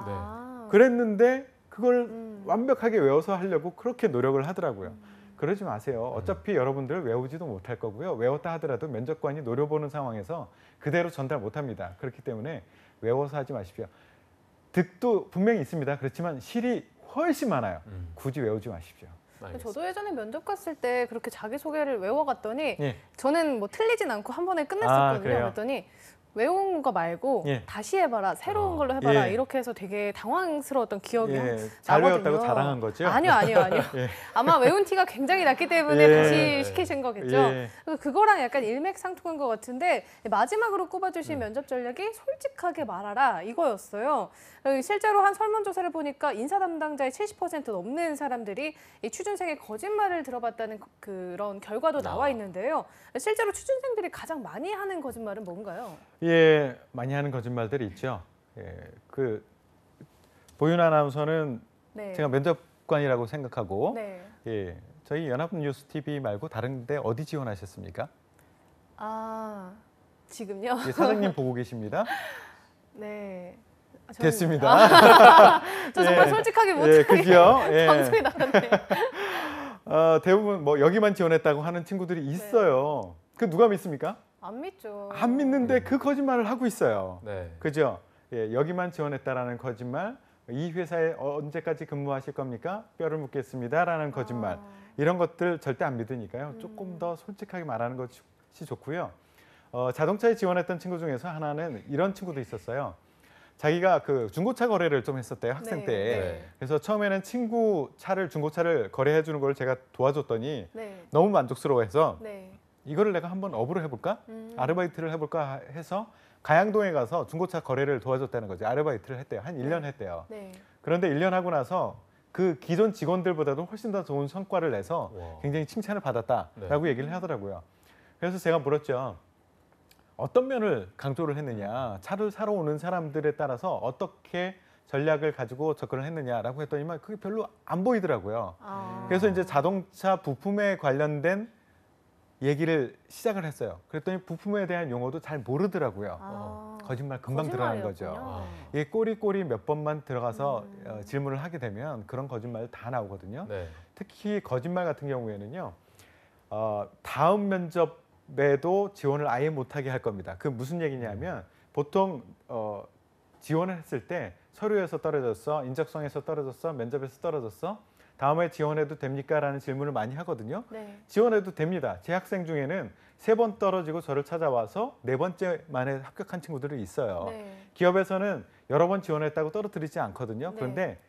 그랬는데 그걸 완벽하게 외워서 하려고 그렇게 노력을 하더라고요. 그러지 마세요. 어차피 여러분들 외우지도 못할 거고요. 외웠다 하더라도 면접관이 노려보는 상황에서 그대로 전달 못합니다. 그렇기 때문에 외워서 하지 마십시오. 득도 분명히 있습니다. 그렇지만 실이 훨씬 많아요. 굳이 외우지 마십시오. 저도 예전에 면접 갔을 때 그렇게 자기소개를 외워갔더니 예. 저는 뭐 틀리진 않고 한 번에 끝냈었거든요. 그래요? 그랬더니 외운 거 말고 예. 다시 해봐라, 새로운 걸로 해봐라 예. 이렇게 해서 되게 당황스러웠던 기억이 잘 나거든요. 외웠다고 자랑한 거죠? 아니요. 예. 아마 외운 티가 굉장히 났기 때문에 예. 다시 시키신 거겠죠. 예. 그거랑 약간 일맥상통한 것 같은데 마지막으로 꼽아주신 면접 전략이 솔직하게 말하라 이거였어요. 실제로 한 설문조사를 보니까 인사 담당자의 70% 넘는 사람들이 이 취준생의 거짓말을 들어봤다는 그런 결과도 나와 있는데요. 실제로 취준생들이 가장 많이 하는 거짓말은 뭔가요? 예, 많이 하는 거짓말들이 있죠. 예, 그 보윤 아나운서는 제가 면접관이라고 생각하고 예, 저희 연합뉴스 TV 말고 다른 데 어디 지원하셨습니까? 지금요? 예, 사장님 보고 계십니다. 네. 됐습니다. 저 정말 솔직하게 못하게 그죠? 예. 방송에 나갔네요. 대부분 뭐 여기만 지원했다고 하는 친구들이 있어요. 그 누가 믿습니까? 안 믿죠. 안 믿는데 그 거짓말을 하고 있어요. 네. 그죠? 예, 여기만 지원했다라는 거짓말, 이 회사에 언제까지 근무하실 겁니까? 뼈를 묻겠습니다라는 거짓말. 이런 것들 절대 안 믿으니까요. 조금 더 솔직하게 말하는 것이 좋고요. 자동차에 지원했던 친구 중에서 하나는 이런 친구도 있었어요. 자기가 그 중고차 거래를 좀 했었대요, 학생 때. 그래서 처음에는 친구 차를 중고차를 거래해 주는 걸 제가 도와줬더니 너무 만족스러워해서 이거를 내가 한번 업으로 해볼까? 아르바이트를 해볼까 해서 가양동에 가서 중고차 거래를 도와줬다는 거죠. 아르바이트를 했대요. 한 1년 했대요. 그런데 1년 하고 나서 그 기존 직원들보다도 훨씬 더 좋은 성과를 내서 굉장히 칭찬을 받았다라고 얘기를 하더라고요. 그래서 제가 물었죠. 어떤 면을 강조를 했느냐, 차를 사러 오는 사람들에 따라서 어떻게 전략을 가지고 접근을 했느냐라고 했더니만 그게 별로 안 보이더라고요. 그래서 이제 자동차 부품에 관련된 얘기를 시작을 했어요. 그랬더니 부품에 대한 용어도 잘 모르더라고요. 거짓말 금방 드러나는 거죠. 이게 꼬리꼬리 몇 번만 들어가서 질문을 하게 되면 그런 거짓말 다 나오거든요. 특히 거짓말 같은 경우에는요. 다음 면접에도 지원을 아예 못하게 할 겁니다. 그 무슨 얘기냐면 보통 지원을 했을 때 서류에서 떨어졌어, 인적성에서 떨어졌어, 면접에서 떨어졌어. 다음에 지원해도 됩니까? 라는 질문을 많이 하거든요. 지원해도 됩니다. 제 학생 중에는 3번 떨어지고 저를 찾아와서 4번째 만에 합격한 친구들이 있어요. 기업에서는 여러 번 지원했다고 떨어뜨리지 않거든요. 그런데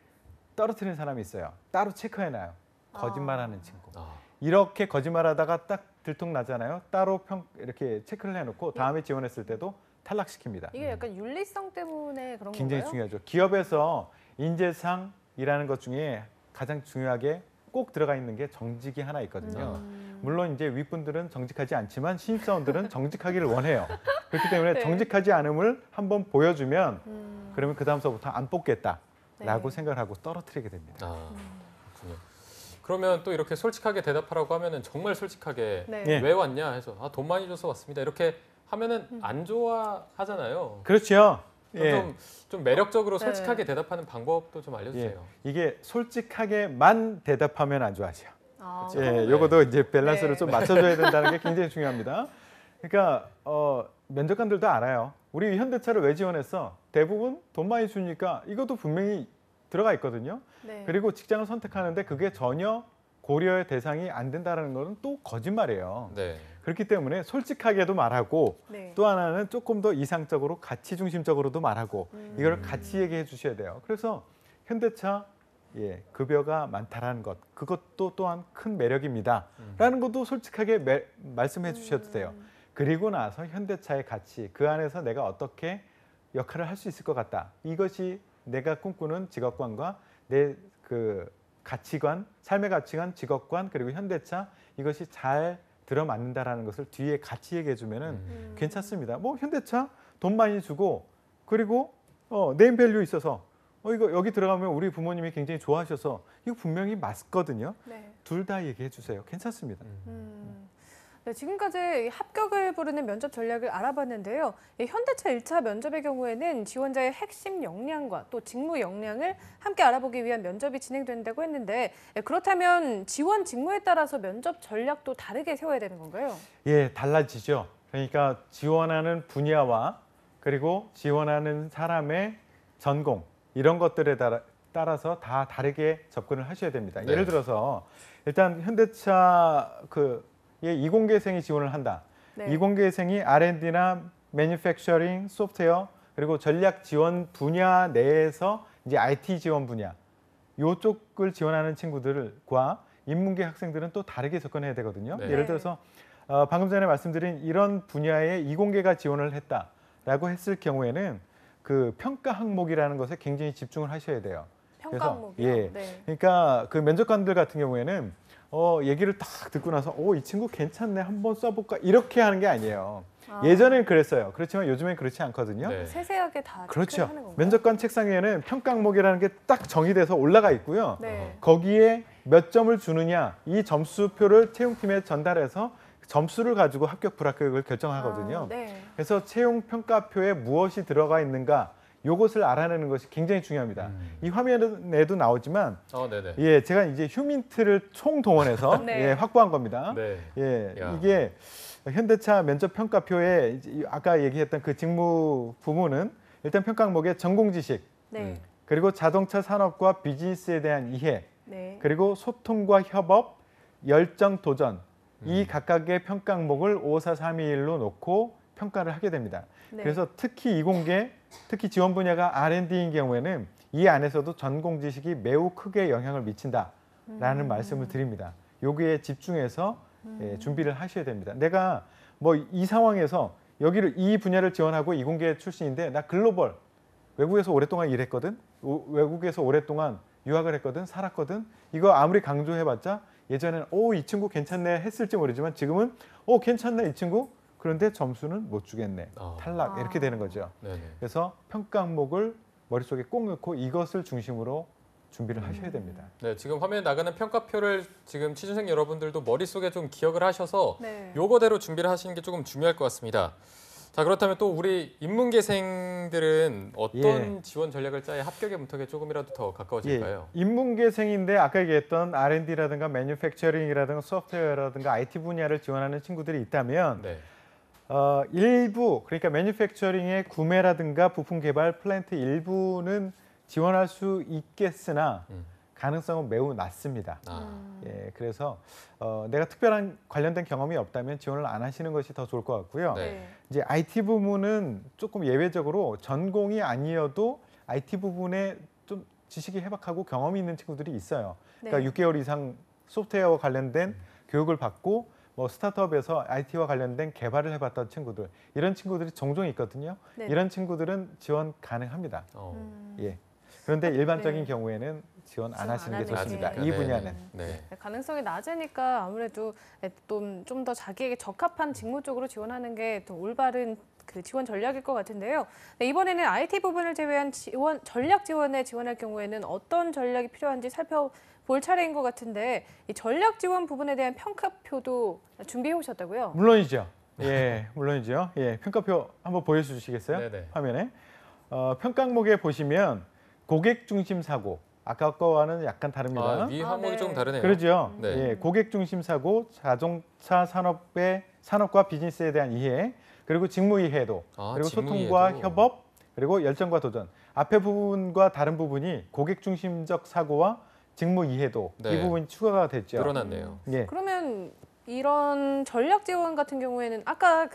떨어뜨리는 사람이 있어요. 따로 체크해놔요. 거짓말하는 친구. 이렇게 거짓말하다가 딱 들통나잖아요. 따로 이렇게 체크를 해놓고 다음에 지원했을 때도 탈락시킵니다. 이게 약간 윤리성 때문에 그런 굉장히 건가요? 중요하죠. 기업에서 인재상이라는 것 중에 가장 중요하게 꼭 들어가 있는 게 정직이 하나 있거든요. 물론 이제 윗분들은 정직하지 않지만 신입사원들은 정직하기를 원해요. 그렇기 때문에 정직하지 않음을 한번 보여주면 그러면 그 다음서부터 안 뽑겠다라고 생각을 하고 떨어뜨리게 됩니다. 그렇군요. 그러면 또 이렇게 솔직하게 대답하라고 하면은 정말 솔직하게 왜 왔냐 해서 돈 많이 줘서 왔습니다. 이렇게 하면은 안 좋아하잖아요. 그렇죠. 좀 매력적으로 솔직하게 대답하는 방법도 좀 알려주세요. 이게 솔직하게만 대답하면 안 좋아하죠. 요것도 이제 밸런스를 좀 맞춰줘야 된다는 게 굉장히 중요합니다. 그러니까 면접관들도 알아요. 우리 현대차를 왜 지원했어? 대부분 돈 많이 주니까 이것도 분명히 들어가 있거든요. 네. 그리고 직장을 선택하는데 그게 전혀 고려의 대상이 안 된다는 것은 또 거짓말이에요. 네. 그렇기 때문에 솔직하게도 말하고 네. 또 하나는 조금 더 이상적으로 가치 중심적으로도 말하고 이걸 같이 얘기해 주셔야 돼요. 그래서 현대차 급여가 많다라는 것, 그것도 또한 큰 매력입니다. 라는 것도 솔직하게 말씀해 주셔도 돼요. 그리고 나서 현대차의 가치, 그 안에서 내가 어떻게 역할을 할 수 있을 것 같다. 이것이 내가 꿈꾸는 직업관과 내 그 가치관, 삶의 가치관, 직업관, 그리고 현대차, 이것이 잘 들어맞는다라는 것을 뒤에 같이 얘기해 주면은 괜찮습니다. 뭐 현대차 돈 많이 주고 그리고 네임밸류 있어서 이거 여기 들어가면 우리 부모님이 굉장히 좋아하셔서 이거 분명히 맞거든요. 네. 둘 다 얘기해 주세요. 괜찮습니다. 네, 지금까지 합격을 부르는 면접 전략을 알아봤는데요. 이 현대차 1차 면접의 경우에는 지원자의 핵심 역량과 또 직무 역량을 함께 알아보기 위한 면접이 진행된다고 했는데 그렇다면 지원 직무에 따라서 면접 전략도 다르게 세워야 되는 건가요? 예, 달라지죠. 그러니까 지원하는 분야와 그리고 지원하는 사람의 전공 이런 것들에 따라서 다 다르게 접근을 하셔야 됩니다. 네. 예를 들어서 일단 현대차 이공계생이 지원을 한다. 네. 이공계생이 R&D나 매뉴팩처링, 소프트웨어 그리고 전략 지원 분야 내에서 이제 IT 지원 분야 요쪽을 지원하는 친구들과 인문계 학생들은 또 다르게 접근해야 되거든요. 네. 예를 들어서 방금 전에 말씀드린 이런 분야에 이공계가 지원을 했다라고 했을 경우에는 그 평가 항목이라는 것에 굉장히 집중을 하셔야 돼요. 평가 항목이요? 예. 네. 그러니까 그 면접관들 같은 경우에는 얘기를 딱 듣고 나서 이 친구 괜찮네 한번 써볼까 이렇게 하는 게 아니에요. 예전엔 그랬어요. 그렇지만 요즘엔 그렇지 않거든요. 네. 세세하게 다 그렇죠. 체크를 하는 건가요? 면접관 책상 위에는 평가 항목이라는 게 딱 정의돼서 올라가 있고요. 네. 거기에 몇 점을 주느냐 이 점수표를 채용팀에 전달해서 점수를 가지고 합격 불합격을 결정하거든요. 네. 그래서 채용 평가표에 무엇이 들어가 있는가 요것을 알아내는 것이 굉장히 중요합니다. 이 화면에도 나오지만 네네. 예, 제가 이제 휴민트를 총동원해서 네. 예, 확보한 겁니다. 네. 예, 야. 이게 현대차 면접 평가표에 아까 얘기했던 그 직무 부문은 일단 평가 항목에 전공 지식, 네. 그리고 자동차 산업과 비즈니스에 대한 이해, 네. 그리고 소통과 협업, 열정, 도전 이 각각의 평가 항목을 5, 4, 3, 2, 1로 놓고 평가를 하게 됩니다. 네. 그래서 특히 이공계, 특히 지원 분야가 R&D인 경우에는 이 안에서도 전공 지식이 매우 크게 영향을 미친다라는 말씀을 드립니다. 여기에 집중해서 준비를 하셔야 됩니다. 내가 뭐 이 상황에서 이 분야를 지원하고 이공계 출신인데 나 글로벌 외국에서 오랫동안 일했거든, 외국에서 오랫동안 유학을 했거든, 살았거든. 이거 아무리 강조해봤자 예전에는 이 친구 괜찮네 했을지 모르지만 지금은 괜찮네 이 친구. 그런데 점수는 못 주겠네. 탈락 이렇게 되는 거죠. 네네. 그래서 평가 항목을 머릿속에 꼭 넣고 이것을 중심으로 준비를 하셔야 됩니다. 네, 지금 화면에 나가는 평가표를 지금 취준생 여러분들도 머릿속에 좀 기억을 하셔서 네. 요거대로 준비를 하시는 게 조금 중요할 것 같습니다. 자, 그렇다면 또 우리 인문계생들은 어떤 지원 전략을 짜야 합격의 문턱에 조금이라도 더 가까워질까요? 인문계생인데 아까 얘기했던 R&D라든가 매뉴팩처링이라든가 소프트웨어라든가 IT 분야를 지원하는 친구들이 있다면 네. 일부 그러니까 매뉴팩처링의 구매라든가 부품 개발 플랜트 일부는 지원할 수 있겠으나 가능성은 매우 낮습니다. 예, 그래서 내가 특별한 관련된 경험이 없다면 지원을 안 하시는 것이 더 좋을 것 같고요. 네. 이제 IT 부문은 조금 예외적으로 전공이 아니어도 IT 부분에 좀 지식이 해박하고 경험이 있는 친구들이 있어요. 그러니까 네. 6개월 이상 소프트웨어와 관련된 교육을 받고 뭐 스타트업에서 IT와 관련된 개발을 해봤던 친구들 이런 친구들이 종종 있거든요. 네. 이런 친구들은 지원 가능합니다. 예. 그런데 일반적인 경우에는 지원 안 하시는 게 좋습니다. 이 분야는. 네. 가능성이 낮으니까 아무래도 좀 더 자기에게 적합한 직무 쪽으로 지원하는 게 더 올바른 그 지원 전략일 것 같은데요. 네, 이번에는 IT 부분을 제외한 전략 지원에 지원할 경우에는 어떤 전략이 필요한지 살펴볼 차례인 것 같은데 이 전략 지원 부분에 대한 평가표도 준비해 오셨다고요? 물론이죠. 예, 물론이죠. 예, 평가표 한번 보여주시겠어요? 네네. 화면에. 평가 항목에 보시면 고객 중심 사고. 아까 거와는 약간 다릅니다. 위 항목이 네. 좀 다르네요. 그러죠. 네. 예, 고객 중심 사고, 자동차 산업과 비즈니스에 대한 이해, 그리고 직무 이해도, 그리고 직무 소통과 이해도. 협업, 그리고 열정과 도전. 앞에 부분과 다른 부분이 고객 중심적 사고와 직무 이해도 네. 이 부분이 추가가 됐죠. 늘어났네요. 예. 그러면 이런 전략 지원 같은 경우에는 아까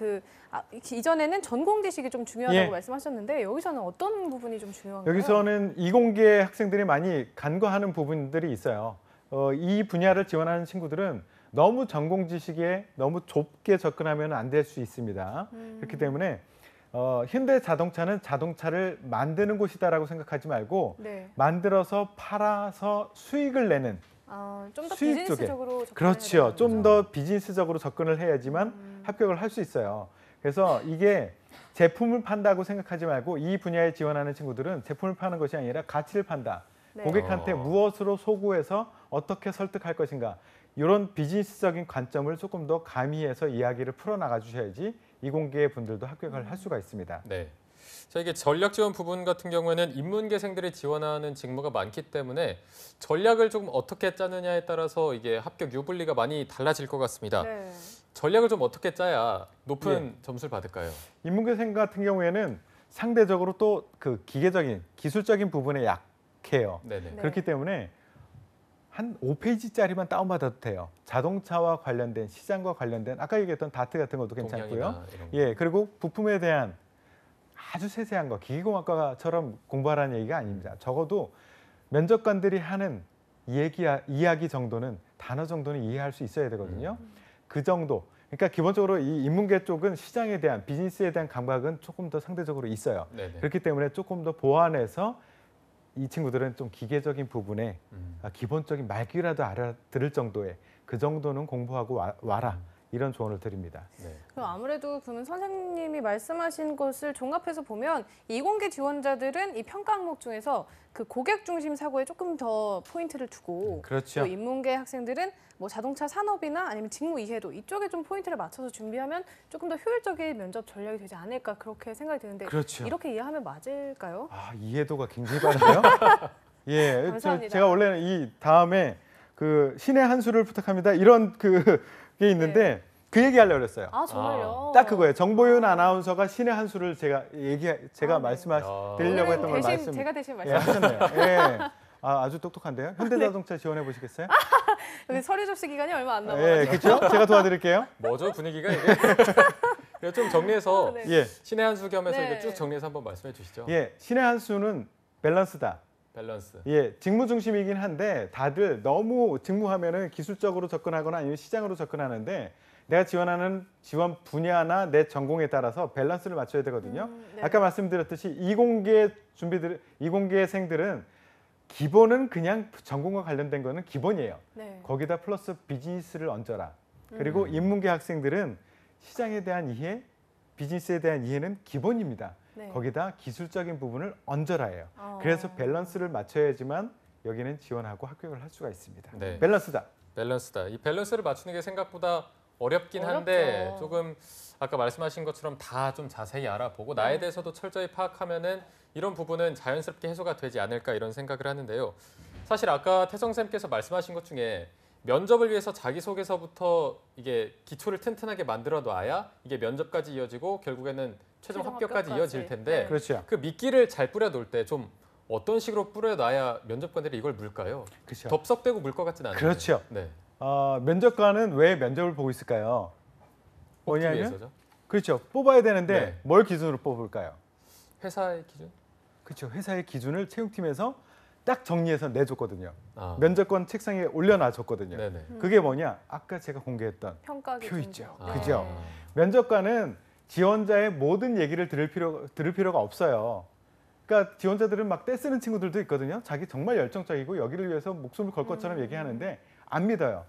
이전에는 전공 지식이 좀 중요하다고 예. 말씀하셨는데 여기서는 어떤 부분이 좀 중요한가요? 여기서는 이공계 학생들이 많이 간과하는 부분들이 있어요. 이 분야를 지원하는 친구들은 너무 전공 지식에 너무 좁게 접근하면 안 될 수 있습니다. 그렇기 때문에 현대 자동차는 자동차를 만드는 곳이다라고 생각하지 말고 네. 만들어서 팔아서 수익을 내는 좀 더 수익 비즈니스적으로 접근해야 그렇죠. 되는 좀 거죠. 더 비즈니스적으로 접근을 해야지만 합격을 할 수 있어요. 그래서 이게 제품을 판다고 생각하지 말고 이 분야에 지원하는 친구들은 제품을 파는 것이 아니라 가치를 판다. 네. 고객한테 무엇으로 소구해서 어떻게 설득할 것인가. 이런 비즈니스적인 관점을 조금 더 가미해서 이야기를 풀어나가 주셔야지 이공계 분들도 합격을 할 수가 있습니다. 네. 자, 이게 전략 지원 부분 같은 경우에는 인문계생들이 지원하는 직무가 많기 때문에 전략을 조금 어떻게 짜느냐에 따라서 이게 합격 유불리가 많이 달라질 것 같습니다. 네. 전략을 좀 어떻게 짜야 높은 점수를 받을까요? 인문계생 같은 경우에는 상대적으로 또 그 기계적인 기술적인 부분에 약해요. 네네. 네. 그렇기 때문에 한 5페이지짜리만 다운받아도 돼요. 자동차와 관련된 시장과 관련된 아까 얘기했던 다트 같은 것도 괜찮고요. 동향이나 이런 거. 예, 그리고 부품에 대한 아주 세세한 거 기계공학과처럼 공부하라는 얘기가 아닙니다. 적어도 면접관들이 하는 이야기 정도는 단어 정도는 이해할 수 있어야 되거든요. 그 정도. 그러니까 기본적으로 이 인문계 쪽은 시장에 대한 비즈니스에 대한 감각은 조금 더 상대적으로 있어요. 네네. 그렇기 때문에 조금 더 보완해서 이 친구들은 좀 기계적인 부분에 기본적인 말귀라도 알아들을 정도의 그 정도는 공부하고 와라. 이런 조언을 드립니다. 네. 그럼 아무래도 그러면 선생님이 말씀하신 것을 종합해서 보면 이공계 지원자들은 이 평가 항목 중에서 그 고객 중심 사고에 조금 더 포인트를 두고 그렇죠. 또 인문계 학생들은 뭐 자동차 산업이나 아니면 직무 이해도 이쪽에 좀 포인트를 맞춰서 준비하면 조금 더 효율적인 면접 전략이 되지 않을까 그렇게 생각이 드는데 그렇죠. 이렇게 이해하면 맞을까요? 아, 이해도가 굉장히 빠르네요. 예, 감사합니다. 제가 원래는 이 다음에 그 신의 한 수를 부탁합니다. 이런 그게 있는데 그 얘기하려고 그랬어요. 아 정말요? 딱 그거예요. 정보윤 아나운서가 신의 한 수를 제가 네. 말씀드리려고 했던 걸 대신 말씀 제가 대신 예, 말씀. 하셨네요. 예. 아주 똑똑한데요. 현대자동차 지원해 보시겠어요? 근데 서류 접수 기간이 얼마 안 예, 남아가지고. 그렇죠. 제가 도와드릴게요. 뭐죠 분위기가 이게? 그래서 좀 정리해서 네. 예, 신의 한 수 겸해서 네. 이게 쭉 정리해서 한번 말씀해 주시죠. 예, 신의 한 수는 밸런스다. 밸런스. 예, 직무 중심이긴 한데 다들 너무 직무하면은 기술적으로 접근하거나 아니면 시장으로 접근하는데 내가 지원하는 지원 분야나 내 전공에 따라서 밸런스를 맞춰야 되거든요. 네. 아까 말씀드렸듯이 이공계생들은 기본은 그냥 전공과 관련된 거는 기본이에요. 네. 거기다 플러스 비즈니스를 얹어라. 그리고 인문계 학생들은 시장에 대한 이해, 비즈니스에 대한 이해는 기본입니다. 네. 거기다 기술적인 부분을 얹어라예요. 그래서 밸런스를 맞춰야지만 여기는 지원하고 합격을 할 수가 있습니다. 네. 밸런스다. 밸런스다. 이 밸런스를 맞추는 게 생각보다 어렵긴 한데 어렵죠. 조금 아까 말씀하신 것처럼 다 좀 자세히 알아보고 나에 네. 대해서도 철저히 파악하면은 이런 부분은 자연스럽게 해소가 되지 않을까 이런 생각을 하는데요. 사실 아까 태성 쌤께서 말씀하신 것 중에 면접을 위해서 자기소개서부터 이게 기초를 튼튼하게 만들어 놔야 이게 면접까지 이어지고 결국에는 최종 합격까지 이어질 텐데 네. 그렇죠. 그 미끼를 잘 뿌려 놓을 때 좀 어떤 식으로 뿌려 놔야 면접관들이 이걸 물까요? 그렇죠. 덥석대고 물 것 같지는 않아요. 그렇죠. 네. 면접관은 왜 면접을 보고 있을까요? 뽑기 뭐냐면 위해서죠. 그렇죠. 뽑아야 되는데 네. 뭘 기준으로 뽑을까요? 회사의 기준? 그렇죠. 회사의 기준을 채용팀에서 딱 정리해서 내줬거든요. 아. 면접관 책상에 올려놔줬거든요. 네네. 그게 뭐냐? 아까 제가 공개했던 평가 표 기준. 있죠. 아. 그죠? 면접관은 지원자의 모든 얘기를 들을 필요가 없어요. 그러니까 지원자들은 막 떼쓰는 친구들도 있거든요. 자기 정말 열정적이고 여기를 위해서 목숨을 걸 것처럼 얘기하는데 안 믿어요.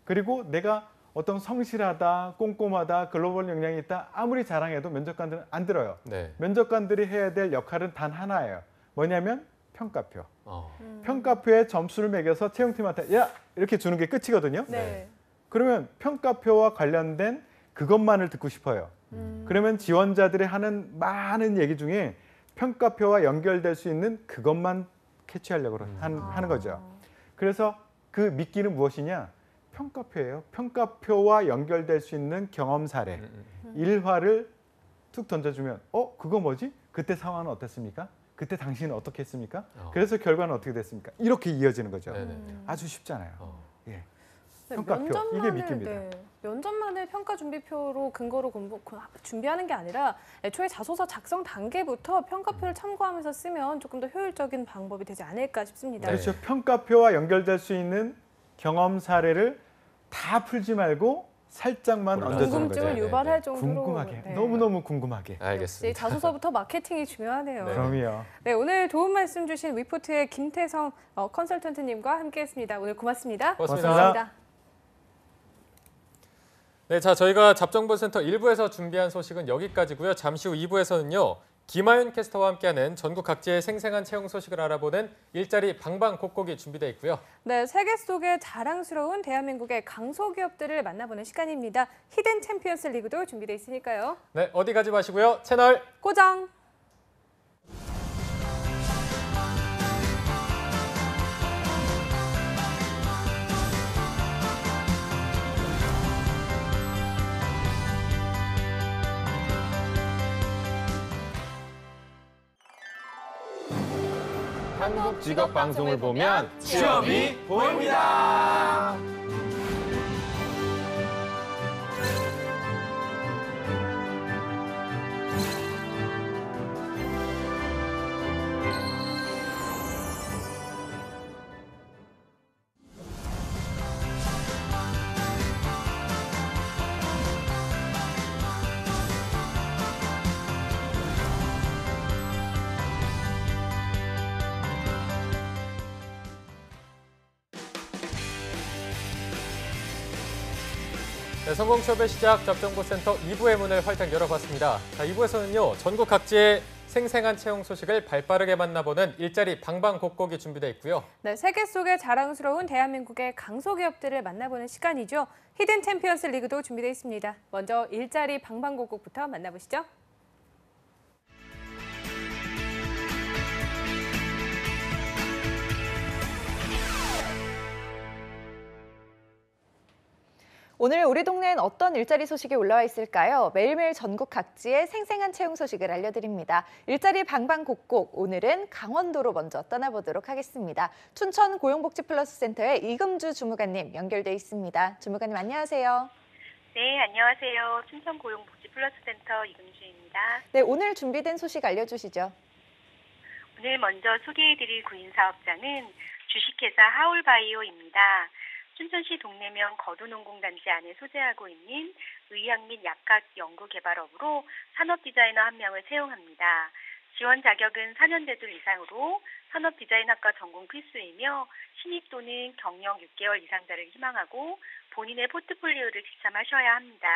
그리고 내가 어떤 성실하다, 꼼꼼하다, 글로벌 역량이 있다 아무리 자랑해도 면접관들은 안 들어요. 네. 면접관들이 해야 될 역할은 단 하나예요. 뭐냐면 평가표. 어. 평가표에 점수를 매겨서 채용팀한테 야 이렇게 주는 게 끝이거든요. 네. 그러면 평가표와 관련된 그것만을 듣고 싶어요. 그러면 지원자들이 하는 많은 얘기 중에 평가표와 연결될 수 있는 그것만 캐치하려고 하는 거죠. 그래서 그 미끼는 무엇이냐? 평가표예요. 평가표와 연결될 수 있는 경험 사례, 일화를 툭 던져주면 그거 뭐지? 그때 상황은 어땠습니까? 그때 당신은 어떻게 했습니까? 그래서 결과는 어떻게 됐습니까? 이렇게 이어지는 거죠. 아주 쉽잖아요. 예. 네, 평가표, 이게 믿깁니다. 면접만을 평가 준비표로 근거로 준비하는 게 아니라 애초에 자소서 작성 단계부터 평가표를 참고하면서 쓰면 조금 더 효율적인 방법이 되지 않을까 싶습니다. 그렇죠. 평가표와 연결될 수 있는 경험 사례를 다 풀지 말고 살짝만 얹어주는 거죠. 궁금증을 유발할 정도로. 궁금하게, 너무너무 궁금하게. 알겠습니다. 자소서부터 마케팅이 중요하네요. 그럼요. 네, 오늘 도움 말씀 주신 위포트의 김태성 컨설턴트님과 함께했습니다. 오늘 고맙습니다. 고맙습니다. 네, 자 저희가 잡정보센터 1부에서 준비한 소식은 여기까지고요. 잠시 후 2부에서는요. 김하윤 캐스터와 함께하는 전국 각지의 생생한 채용 소식을 알아보는 일자리 방방곡곡이 준비되어 있고요. 네, 세계 속의 자랑스러운 대한민국의 강소기업들을 만나보는 시간입니다. 히든 챔피언스 리그도 준비되어 있으니까요. 네, 어디 가지 마시고요. 채널 고정! 한국 직업 방송을 보면 취업이 보입니다. 네, 성공 취업의 시작 잡정보센터 2부의 문을 활짝 열어봤습니다. 자, 2부에서는요. 전국 각지의 생생한 채용 소식을 발빠르게 만나보는 일자리 방방곡곡이 준비되어 있고요. 네, 세계 속의 자랑스러운 대한민국의 강소기업들을 만나보는 시간이죠. 히든 챔피언스 리그도 준비되어 있습니다. 먼저 일자리 방방곡곡부터 만나보시죠. 오늘 우리 동네엔 어떤 일자리 소식이 올라와 있을까요? 매일매일 전국 각지의 생생한 채용 소식을 알려드립니다. 일자리 방방곡곡, 오늘은 강원도로 먼저 떠나보도록 하겠습니다. 춘천 고용복지플러스센터의 이금주 주무관님 연결돼 있습니다. 주무관님 안녕하세요. 네, 안녕하세요. 춘천 고용복지플러스센터 이금주입니다. 네, 오늘 준비된 소식 알려주시죠. 오늘 먼저 소개해드릴 구인사업자는 주식회사 하울바이오입니다. 춘천시 동래면 거두농공단지 안에 소재하고 있는 의학 및 약학 연구개발업으로 산업디자이너 1명을 채용합니다. 지원 자격은 4년 제출 이상으로 산업디자인학과 전공 필수이며 신입 또는 경력 6개월 이상자를 희망하고 본인의 포트폴리오를 지참하셔야 합니다.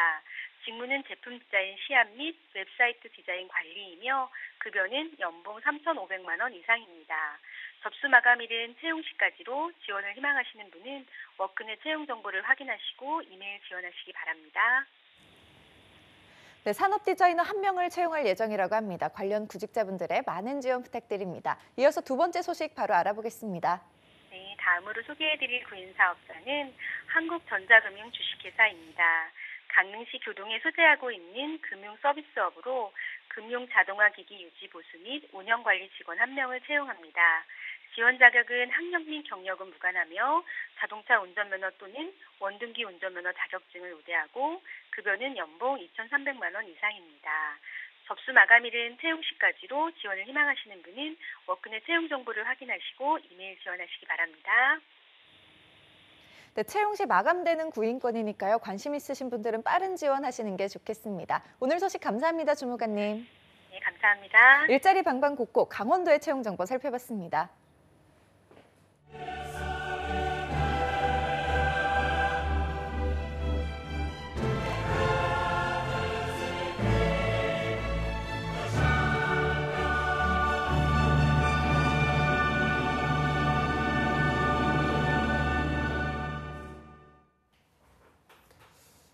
직무는 제품 디자인 시안 및 웹사이트 디자인 관리이며 급여는 연봉 3,500만 원 이상입니다. 접수 마감일은 채용 시까지로 지원을 희망하시는 분은 워크넷 채용 정보를 확인하시고 이메일 지원하시기 바랍니다. 네, 산업 디자이너 1명을 채용할 예정이라고 합니다. 관련 구직자분들의 많은 지원 부탁드립니다. 이어서 두 번째 소식 바로 알아보겠습니다. 네, 다음으로 소개해드릴 구인사업자는 한국전자금융 주식회사입니다. 강릉시 교동에 소재하고 있는 금융서비스업으로 금융 자동화 기기 유지 보수 및 운영관리 직원 1명을 채용합니다. 지원 자격은 학력 및 경력은 무관하며 자동차 운전면허 또는 원등기 운전면허 자격증을 우대하고 급여는 연봉 2,300만 원 이상입니다. 접수 마감일은 채용 시까지로 지원을 희망하시는 분은 워크넷 채용 정보를 확인하시고 이메일 지원하시기 바랍니다. 네, 채용 시 마감되는 구인권이니까요. 관심 있으신 분들은 빠른 지원하시는 게 좋겠습니다. 오늘 소식 감사합니다, 주무관님. 네, 감사합니다. 일자리 방방곡곡 강원도의 채용 정보 살펴봤습니다.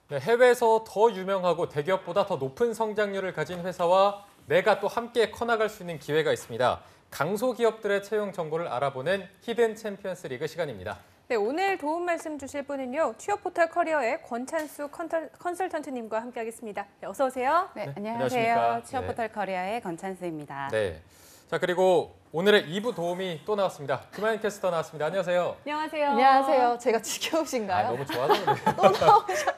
네, 해외에서 더 유명하고 대기업보다 더 높은 성장률을 가진 회사와 내가 또 함께 커나갈 수 있는 기회가 있습니다. 강소기업들의 채용 정보를 알아보는 히든 챔피언스 리그 시간입니다. 네, 오늘 도움 말씀 주실 분은요. 취업 포털 커리어의 권찬수 컨설턴트님과 함께하겠습니다. 네, 어서 오세요. 네, 안녕하십니까. 안녕하세요. 취업 포털 커리어의 권찬수입니다. 네. 자, 그리고 오늘의 2부 도움이 또 나왔습니다. 김하연 캐스터 나왔습니다. 안녕하세요. 안녕하세요. 안녕하세요. 제가 지겨우신가요? 너무 좋아서 그래요. 또 나오셨...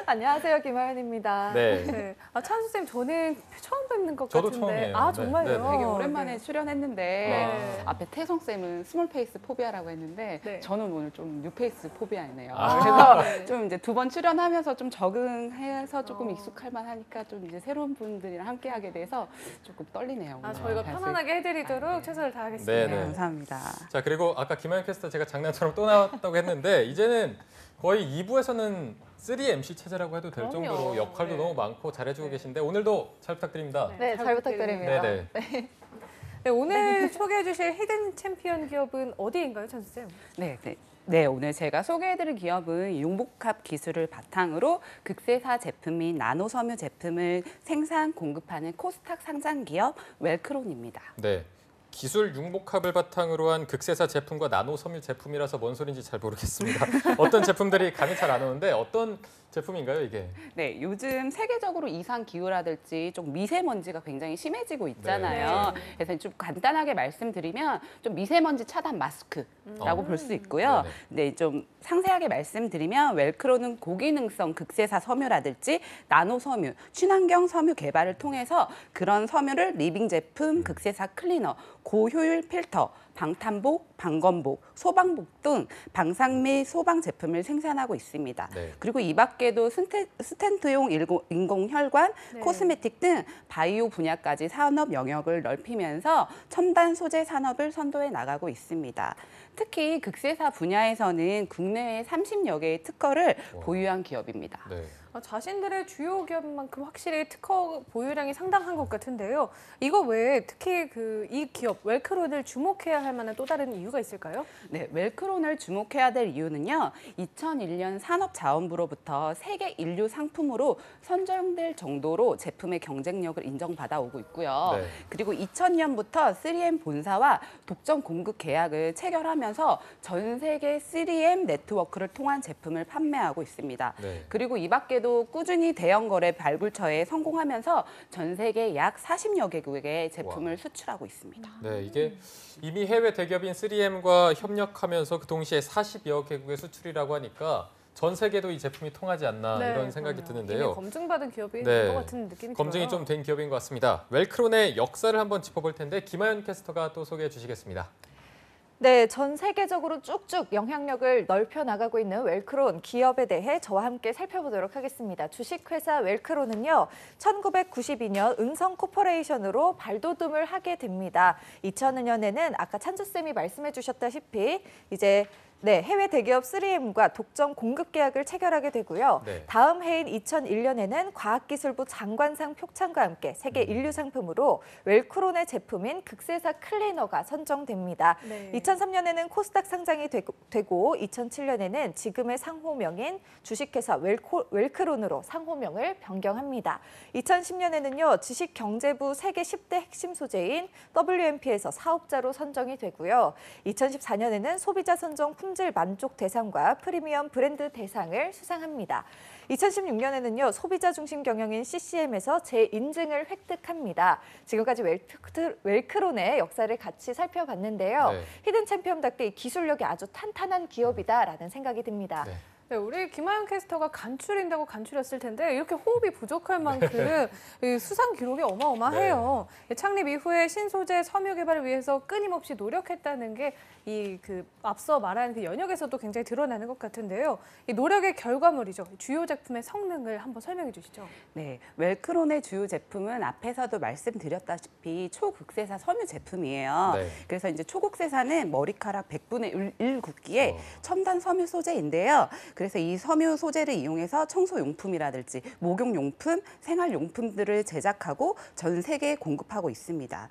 안녕하세요, 김하연입니다. 네. 네. 찬수 쌤, 저는 처음 뵙는 것 저도 같은데. 처음이에요. 아, 네. 정말요? 네, 네. 되게 오랜만에 출연했는데 네. 앞에 태성 쌤은 스몰 페이스 포비아라고 했는데 네. 저는 오늘 좀 뉴 페이스 포비아이네요. 아. 그래서 네. 좀 이제 2번 출연하면서 좀 적응해서 조금 어. 익숙할 만하니까 좀 이제 새로운 분들이랑 함께하게 돼서 조금 떨리네요. 아, 오늘. 저희가 사실. 편안하게 해드리도록 최선을 다하겠습니다. 네, 네, 네. 감사합니다. 자, 그리고 아까 김하연 캐스터 제가 장난처럼 또 나왔다고 했는데 이제는 거의 2부에서는 3MC 체제라고 해도 될 그럼요. 정도로 역할도 네. 너무 많고 잘해주고 계신데 오늘도 잘 부탁드립니다. 네, 잘 부탁드립니다. 네네. 네, 오늘 소개해 주실 히든 챔피언 기업은 어디인가요, 찬수 쌤? 네, 오늘 제가 소개해드릴 기업은 융복합 기술을 바탕으로 극세사 제품 및 나노 섬유 제품을 생산, 공급하는 코스닥 상장 기업 웰크론입니다. 네. 기술 융복합을 바탕으로 한 극세사 제품과 나노 섬유 제품이라서 뭔 소린지 잘 모르겠습니다. 어떤 제품들이 감이 잘 안 오는데 어떤 제품인가요, 이게? 네, 요즘 세계적으로 이상 기후라든지 좀 미세먼지가 굉장히 심해지고 있잖아요. 네. 그래서 좀 간단하게 말씀드리면 좀 미세먼지 차단 마스크라고 볼 수 있고요. 네네. 네, 좀 상세하게 말씀드리면 웰크로는 고기능성 극세사 섬유라든지 나노 섬유, 친환경 섬유 개발을 통해서 그런 섬유를 리빙 제품, 극세사 클리너, 고효율 필터, 방탄복, 방건복, 소방복 등 방산 및 소방 제품을 생산하고 있습니다. 네. 그리고 이 밖에도 스텐트용 인공혈관, 네. 코스메틱 등 바이오 분야까지 산업 영역을 넓히면서 첨단 소재 산업을 선도해 나가고 있습니다. 특히 극세사 분야에서는 국내외 30여 개의 특허를 보유한 기업입니다. 네. 자신들의 주요 기업만큼 확실히 특허 보유량이 상당한 것 같은데요. 이거 외에 특히 이 기업 웰크론을 주목해야 할 만한 또 다른 이유가 있을까요? 네, 웰크론을 주목해야 될 이유는요. 2001년 산업자원부로부터 세계 인류 상품으로 선정될 정도로 제품의 경쟁력을 인정받아 오고 있고요. 네. 그리고 2000년부터 3M 본사와 독점 공급 계약을 체결하면서 전 세계 3M 네트워크를 통한 제품을 판매하고 있습니다. 네. 그리고 이 밖에도 꾸준히 대형 거래 발굴처에 성공하면서 전 세계 약 40여 개국에 제품을 수출하고 있습니다. 네, 이게 이미 해외 대기업인 3M과 협력하면서 그 동시에 40여 개국의 수출이라고 하니까 전 세계도 이 제품이 통하지 않나 이런 생각이 그럼요. 이미 드는데요. 검증받은 기업인 네. 것 같은 느낌이 검증이 들어요. 좀 된 기업인 것 같습니다. 웰크론의 역사를 한번 짚어볼 텐데 김하연 캐스터가 또 소개해 주시겠습니다. 네, 전 세계적으로 쭉쭉 영향력을 넓혀 나가고 있는 웰크론 기업에 대해 저와 함께 살펴보도록 하겠습니다. 주식회사 웰크론은요, 1992년 응성 코퍼레이션으로 발돋움을 하게 됩니다. 2000년에는 아까 찬주쌤이 말씀해 주셨다시피 이제 해외 대기업 3M과 독점 공급 계약을 체결하게 되고요. 네. 다음 해인 2001년에는 과학기술부 장관상 표창과 함께 세계 인류 상품으로 웰크론의 제품인 극세사 클리너가 선정됩니다. 네. 2003년에는 코스닥 상장이 되고 2007년에는 지금의 상호명인 주식회사 웰크론으로 상호명을 변경합니다. 2010년에는요. 지식경제부 세계 10대 핵심 소재인 WMP에서 사업자로 선정이 되고요. 2014년에는 소비자 선정 품질 만족 대상과 프리미엄 브랜드 대상을 수상합니다. 2016년에는요. 소비자 중심 경영인 CCM에서 재인증을 획득합니다. 지금까지 웰크론의 역사를 같이 살펴봤는데요. 네. 히든 챔피언답게 기술력이 아주 탄탄한 기업이다라는 생각이 듭니다. 네. 네, 우리 김하연 캐스터가 간추린다고 간추렸을 텐데 이렇게 호흡이 부족할 만큼 이 수상 기록이 어마어마해요. 창립 이후에 신소재 섬유 개발을 위해서 끊임없이 노력했다는 게 앞서 말한 그 연역에서도 굉장히 드러나는 것 같은데요. 이 노력의 결과물이죠. 주요 제품의 성능을 한번 설명해 주시죠. 네, 웰크론의 주요 제품은 앞에서도 말씀드렸다시피 초극세사 섬유 제품이에요. 네. 그래서 이제 초극세사는 머리카락 100분의 1 굵기의 첨단 섬유 소재인데요. 그래서 이 섬유 소재를 이용해서 청소용품이라든지 목욕용품, 생활용품들을 제작하고 전 세계에 공급하고 있습니다.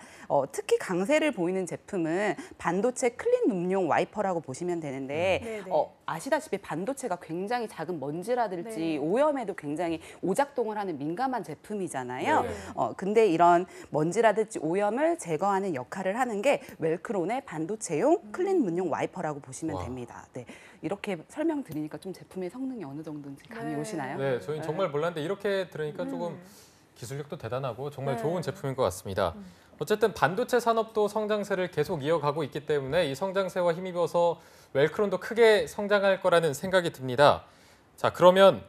특히 강세를 보이는 제품은 반도체 클린 룸용 와이퍼라고 보시면 되는데 네네. 아시다시피 반도체가 굉장히 작은 먼지라든지 네. 오염에도 굉장히 오작동을 하는 민감한 제품이잖아요. 네. 근데 이런 먼지라든지 오염을 제거하는 역할을 하는 게 웰크론의 반도체용 클린 문용 와이퍼라고 보시면 와. 됩니다. 네, 이렇게 설명드리니까 좀 제품의 성능이 어느 정도인지 감이 네. 오시나요? 네, 저희는 정말 몰랐는데 이렇게 들으니까 조금 기술력도 대단하고 정말 네. 좋은 제품인 것 같습니다. 어쨌든 반도체 산업도 성장세를 계속 이어가고 있기 때문에 이 성장세와 힘입어서 웰크론도 크게 성장할 거라는 생각이 듭니다. 자, 그러면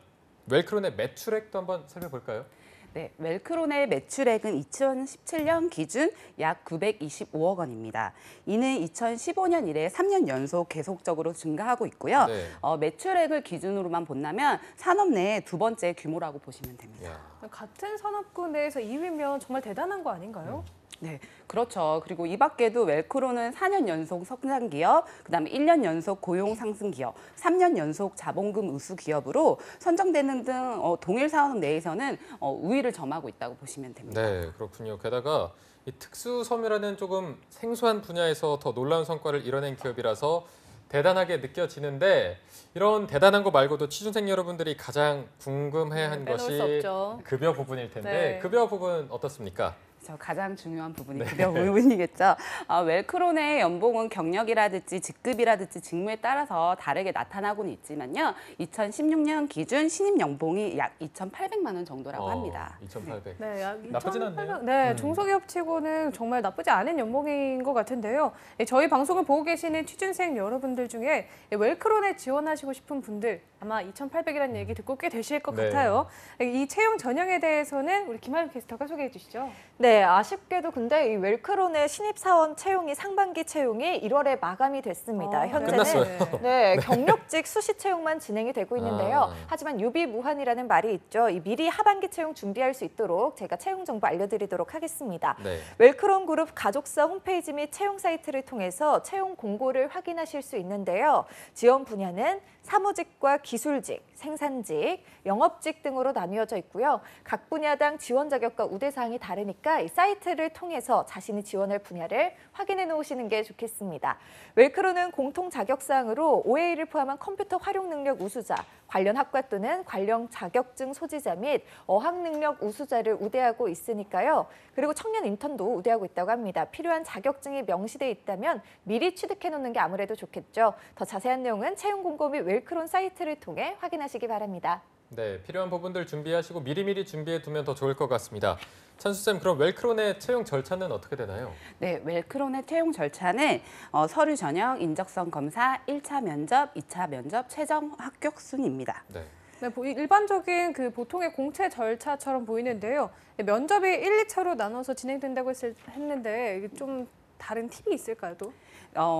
웰크론의 매출액도 한번 살펴볼까요? 네, 웰크론의 매출액은 2017년 기준 약 925억 원입니다. 이는 2015년 이래 3년 연속 계속적으로 증가하고 있고요. 네. 매출액을 기준으로만 본다면 산업 내 두 번째 규모라고 보시면 됩니다. 야. 같은 산업군 내에서 2위면 정말 대단한 거 아닌가요? 네, 그렇죠. 그리고 이 밖에도 웰크론은 4년 연속 성장 기업, 그다음에 1년 연속 고용 상승 기업, 3년 연속 자본금 우수 기업으로 선정되는 등 동일 산업 내에서는 우위를 점하고 있다고 보시면 됩니다. 네, 그렇군요. 게다가 이 특수 섬유라는 조금 생소한 분야에서 더 놀라운 성과를 이뤄낸 기업이라서 대단하게 느껴지는데 이런 대단한 거 말고도 취준생 여러분들이 가장 궁금해한 빼놓을 수 것이 없죠. 급여 부분일 텐데 네. 급여 부분 어떻습니까? 가장 중요한 부분이 네. 급여 부분이겠죠. 웰크론의 연봉은 경력이라든지 직급이라든지 직무에 따라서 다르게 나타나고는 있지만요. 2016년 기준 신입 연봉이 약 2,800만 원 정도라고 합니다. 2,800. 네, 약 나쁘진 2,800. 않네요. 네, 중소기업치고는 정말 나쁘지 않은 연봉인 것 같은데요. 저희 방송을 보고 계시는 취준생 여러분들 중에 웰크론에 지원하시고 싶은 분들 아마 2,800이라는 얘기 듣고 꽤 되실 것 네. 같아요. 이 채용 전형에 대해서는 우리 김하윤 캐스터가 소개해 주시죠. 네, 아쉽게도 근데 이 웰크론의 신입사원 채용이 상반기 채용이 1월에 마감이 됐습니다. 현재는 끝났어요. 네, 경력직 수시 채용만 진행이 되고 있는데요. 아. 하지만 유비무환이라는 말이 있죠. 이 미리 하반기 채용 준비할 수 있도록 제가 채용 정보 알려드리도록 하겠습니다. 네. 웰크론 그룹 가족사 홈페이지 및 채용 사이트를 통해서 채용 공고를 확인하실 수 있는데요. 지원 분야는 사무직과 기술직, 생산직, 영업직 등으로 나뉘어져 있고요. 각 분야당 지원 자격과 우대사항이 다르니까 이 사이트를 통해서 자신이 지원할 분야를 확인해 놓으시는 게 좋겠습니다. 웰크론은 공통 자격사항으로 OA를 포함한 컴퓨터 활용 능력 우수자, 관련 학과 또는 관련 자격증 소지자 및 어학 능력 우수자를 우대하고 있으니까요. 그리고 청년 인턴도 우대하고 있다고 합니다. 필요한 자격증이 명시돼 있다면 미리 취득해 놓는 게 아무래도 좋겠죠. 더 자세한 내용은 채용 공고 및 웰크론 사이트를 통해 확인하시기 바랍니다. 네, 필요한 부분들 준비하시고 미리미리 준비해 두면 더 좋을 것 같습니다. 찬수쌤, 그럼 웰크론의 채용 절차는 어떻게 되나요? 네, 웰크론의 채용 절차는 서류 전형, 인적성 검사, 1차 면접, 2차 면접, 최종 합격 순입니다. 네. 네, 일반적인 그 보통의 공채 절차처럼 보이는데요. 면접이 1, 2차로 나눠서 진행된다고 했는데 이게 좀 다른 팁이 있을까요, 또?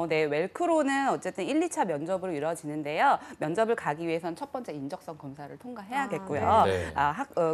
네, 웰크론은 어쨌든 1, 2차 면접으로 이루어지는데요. 면접을 가기 위해선 첫 번째 인적성 검사를 통과해야겠고요. 네.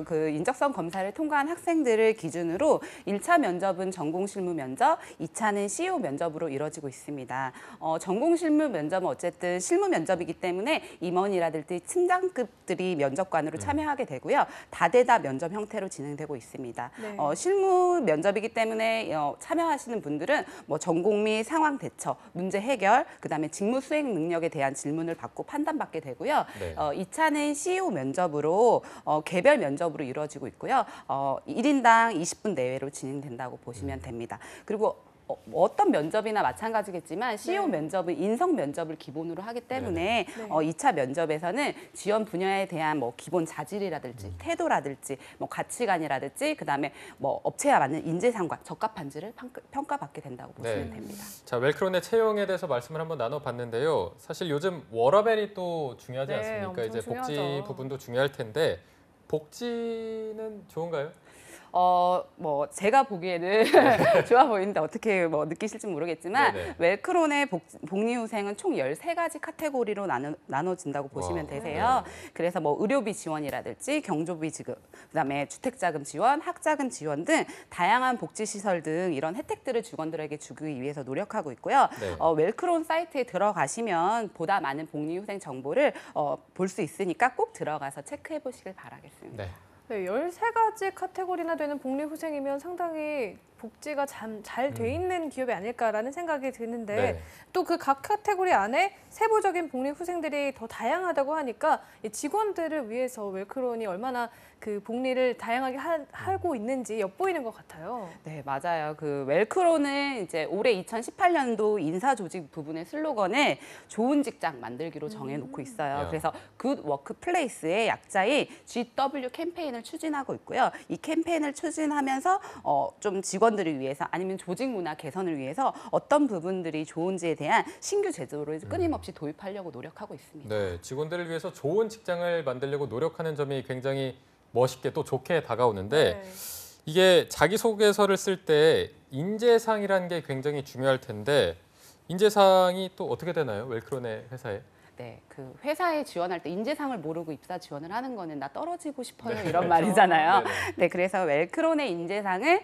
그 인적성 검사를 통과한 학생들을 기준으로 1차 면접은 전공 실무 면접, 2차는 CEO 면접으로 이루어지고 있습니다. 전공 실무 면접은 어쨌든 실무 면접이기 때문에 임원이라든지 팀장급들이 면접관으로 참여하게 되고요. 다대다 면접 형태로 진행되고 있습니다. 네. 실무 면접이기 때문에 참여하시는 분들은 뭐 전공 및 상황 대처, 문제 해결, 그다음에 직무 수행 능력에 대한 질문을 받고 판단받게 되고요. 네. 2차는 CEO 면접으로 개별 면접으로 이루어지고 있고요. 1인당 20분 내외로 진행된다고 보시면 됩니다. 그리고 어떤 면접이나 마찬가지겠지만 CEO 면접은 인성 면접을 기본으로 하기 때문에 2차 면접에서는 지원 분야에 대한 뭐 기본 자질이라든지 태도라든지 뭐 가치관이라든지 그다음에 뭐 업체와 맞는 인재상과 적합한지를 평가받게 된다고 보시면 됩니다. 자, 웰크론의 채용에 대해서 말씀을 한번 나눠봤는데요. 사실 요즘 워라밸이 또 중요하지 네, 않습니까? 엄청 이제 복지 중요하죠. 부분도 중요할 텐데 복지는 좋은가요? 뭐 제가 보기에는 좋아 보이는데 어떻게 뭐 느끼실지 모르겠지만 네네. 웰크론의 복리후생은 총 13가지 카테고리로 나눠진다고 보시면 와, 되세요. 그래서 뭐 의료비 지원이라든지 경조비 지급, 그다음에 주택자금 지원, 학자금 지원 등 다양한 복지시설 등 이런 혜택들을 직원들에게 주기 위해서 노력하고 있고요. 네. 웰크론 사이트에 들어가시면 보다 많은 복리후생 정보를 볼 수 있으니까 꼭 들어가서 체크해 보시길 바라겠습니다. 네. 네, 13가지 카테고리나 되는 복리후생이면 상당히 복지가 잘 돼 있는 기업이 아닐까라는 생각이 드는데 네. 또 그 각 카테고리 안에 세부적인 복리 후생들이 더 다양하다고 하니까 이 직원들을 위해서 웰크론이 얼마나 그 복리를 다양하게 하고 있는지 엿보이는 것 같아요. 네, 맞아요. 그 웰크로는 이제 올해 2018년도 인사 조직 부분의 슬로건을 좋은 직장 만들기로 정해놓고 있어요. 그래서 굿 워크플레이스의 약자인 GW 캠페인을 추진하고 있고요. 이 캠페인을 추진하면서 좀 직원들을 위해서 아니면 조직 문화 개선을 위해서 어떤 부분들이 좋은지에 대한 신규 제도를 끊임없이 도입하려고 노력하고 있습니다. 네, 직원들을 위해서 좋은 직장을 만들려고 노력하는 점이 굉장히 멋있게 또 좋게 다가오는데 이게 자기소개서를 쓸 때 인재상이라는 게 굉장히 중요할 텐데 인재상이 또 어떻게 되나요? 웰크론의 회사에? 네, 그 회사에 지원할 때 인재상을 모르고 입사 지원을 하는 거는 나 떨어지고 싶어요 이런 말이잖아요. 네, 그래서 웰크론의 인재상을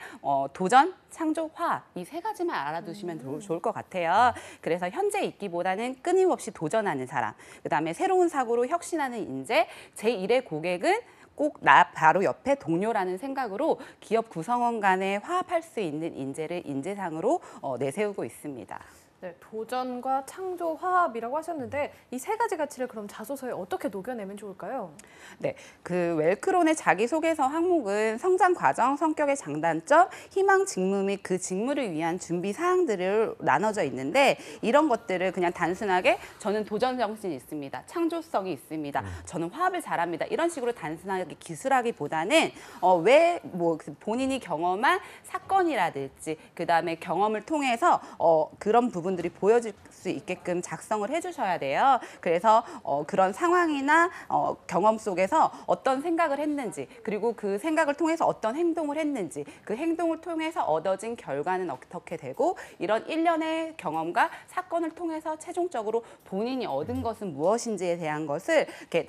도전, 창조, 화합 이 세 가지만 알아두시면 좋을 것 같아요. 그래서 현재 있기보다는 끊임없이 도전하는 사람, 그다음에 새로운 사고로 혁신하는 인재, 제1의 고객은 꼭 나 바로 옆에 동료라는 생각으로 기업 구성원 간에 화합할 수 있는 인재를 인재상으로 내세우고 있습니다. 네, 도전과 창조, 화합이라고 하셨는데 이 세 가지 가치를 그럼 자소서에 어떻게 녹여내면 좋을까요? 네, 그 웰크론의 자기소개서 항목은 성장 과정, 성격의 장단점, 희망 직무 및 그 직무를 위한 준비 사항들을 나눠져 있는데 이런 것들을 그냥 단순하게 저는 도전 정신이 있습니다. 창조성이 있습니다. 저는 화합을 잘합니다. 이런 식으로 단순하게 기술하기보다는 왜 뭐 본인이 경험한 사건이라든지 그다음에 경험을 통해서 그런 부분들이 보여질 수 있게끔 작성을 해주셔야 돼요. 그래서 그런 상황이나 경험 속에서 어떤 생각을 했는지 그리고 그 생각을 통해서 어떤 행동을 했는지 그 행동을 통해서 얻어진 결과는 어떻게 되고 이런 일련의 경험과 사건을 통해서 최종적으로 본인이 얻은 것은 무엇인지에 대한 것을 이렇게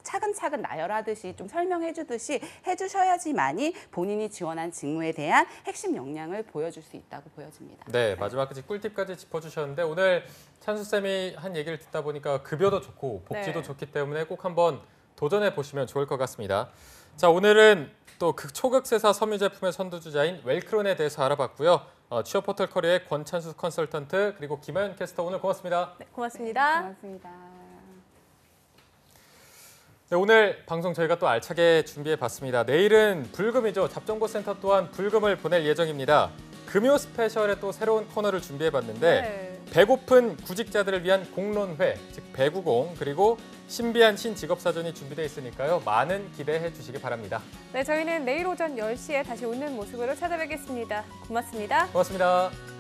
차근차근 나열하듯이 좀 설명해 주듯이 해주셔야지만이 본인이 지원한 직무에 대한 핵심 역량을 보여줄 수 있다고 보여집니다. 네, 마지막까지 꿀팁까지 짚어주셨는데 오늘 찬수쌤이 한 얘기를 듣다 보니까 급여도 좋고 복지도 좋기 때문에 꼭 한번 도전해 보시면 좋을 것 같습니다. 자, 오늘은 또 초극세사 섬유 제품의 선두주자인 웰크론에 대해서 알아봤고요. 취업 포털 커리어의 권찬수 컨설턴트 그리고 김하연 캐스터 오늘 고맙습니다. 네, 고맙습니다. 고맙습니다. 네, 오늘 방송 저희가 또 알차게 준비해봤습니다. 내일은 불금이죠. 잡정보센터 또한 불금을 보낼 예정입니다. 금요 스페셜에 또 새로운 코너를 준비해봤는데 배고픈 구직자들을 위한 공론회, 즉 배구공, 그리고 신비한 신직업사전이 준비되어 있으니까요. 많은 기대해 주시기 바랍니다. 네, 저희는 내일 오전 10시에 다시 웃는 모습으로 찾아뵙겠습니다. 고맙습니다. 고맙습니다.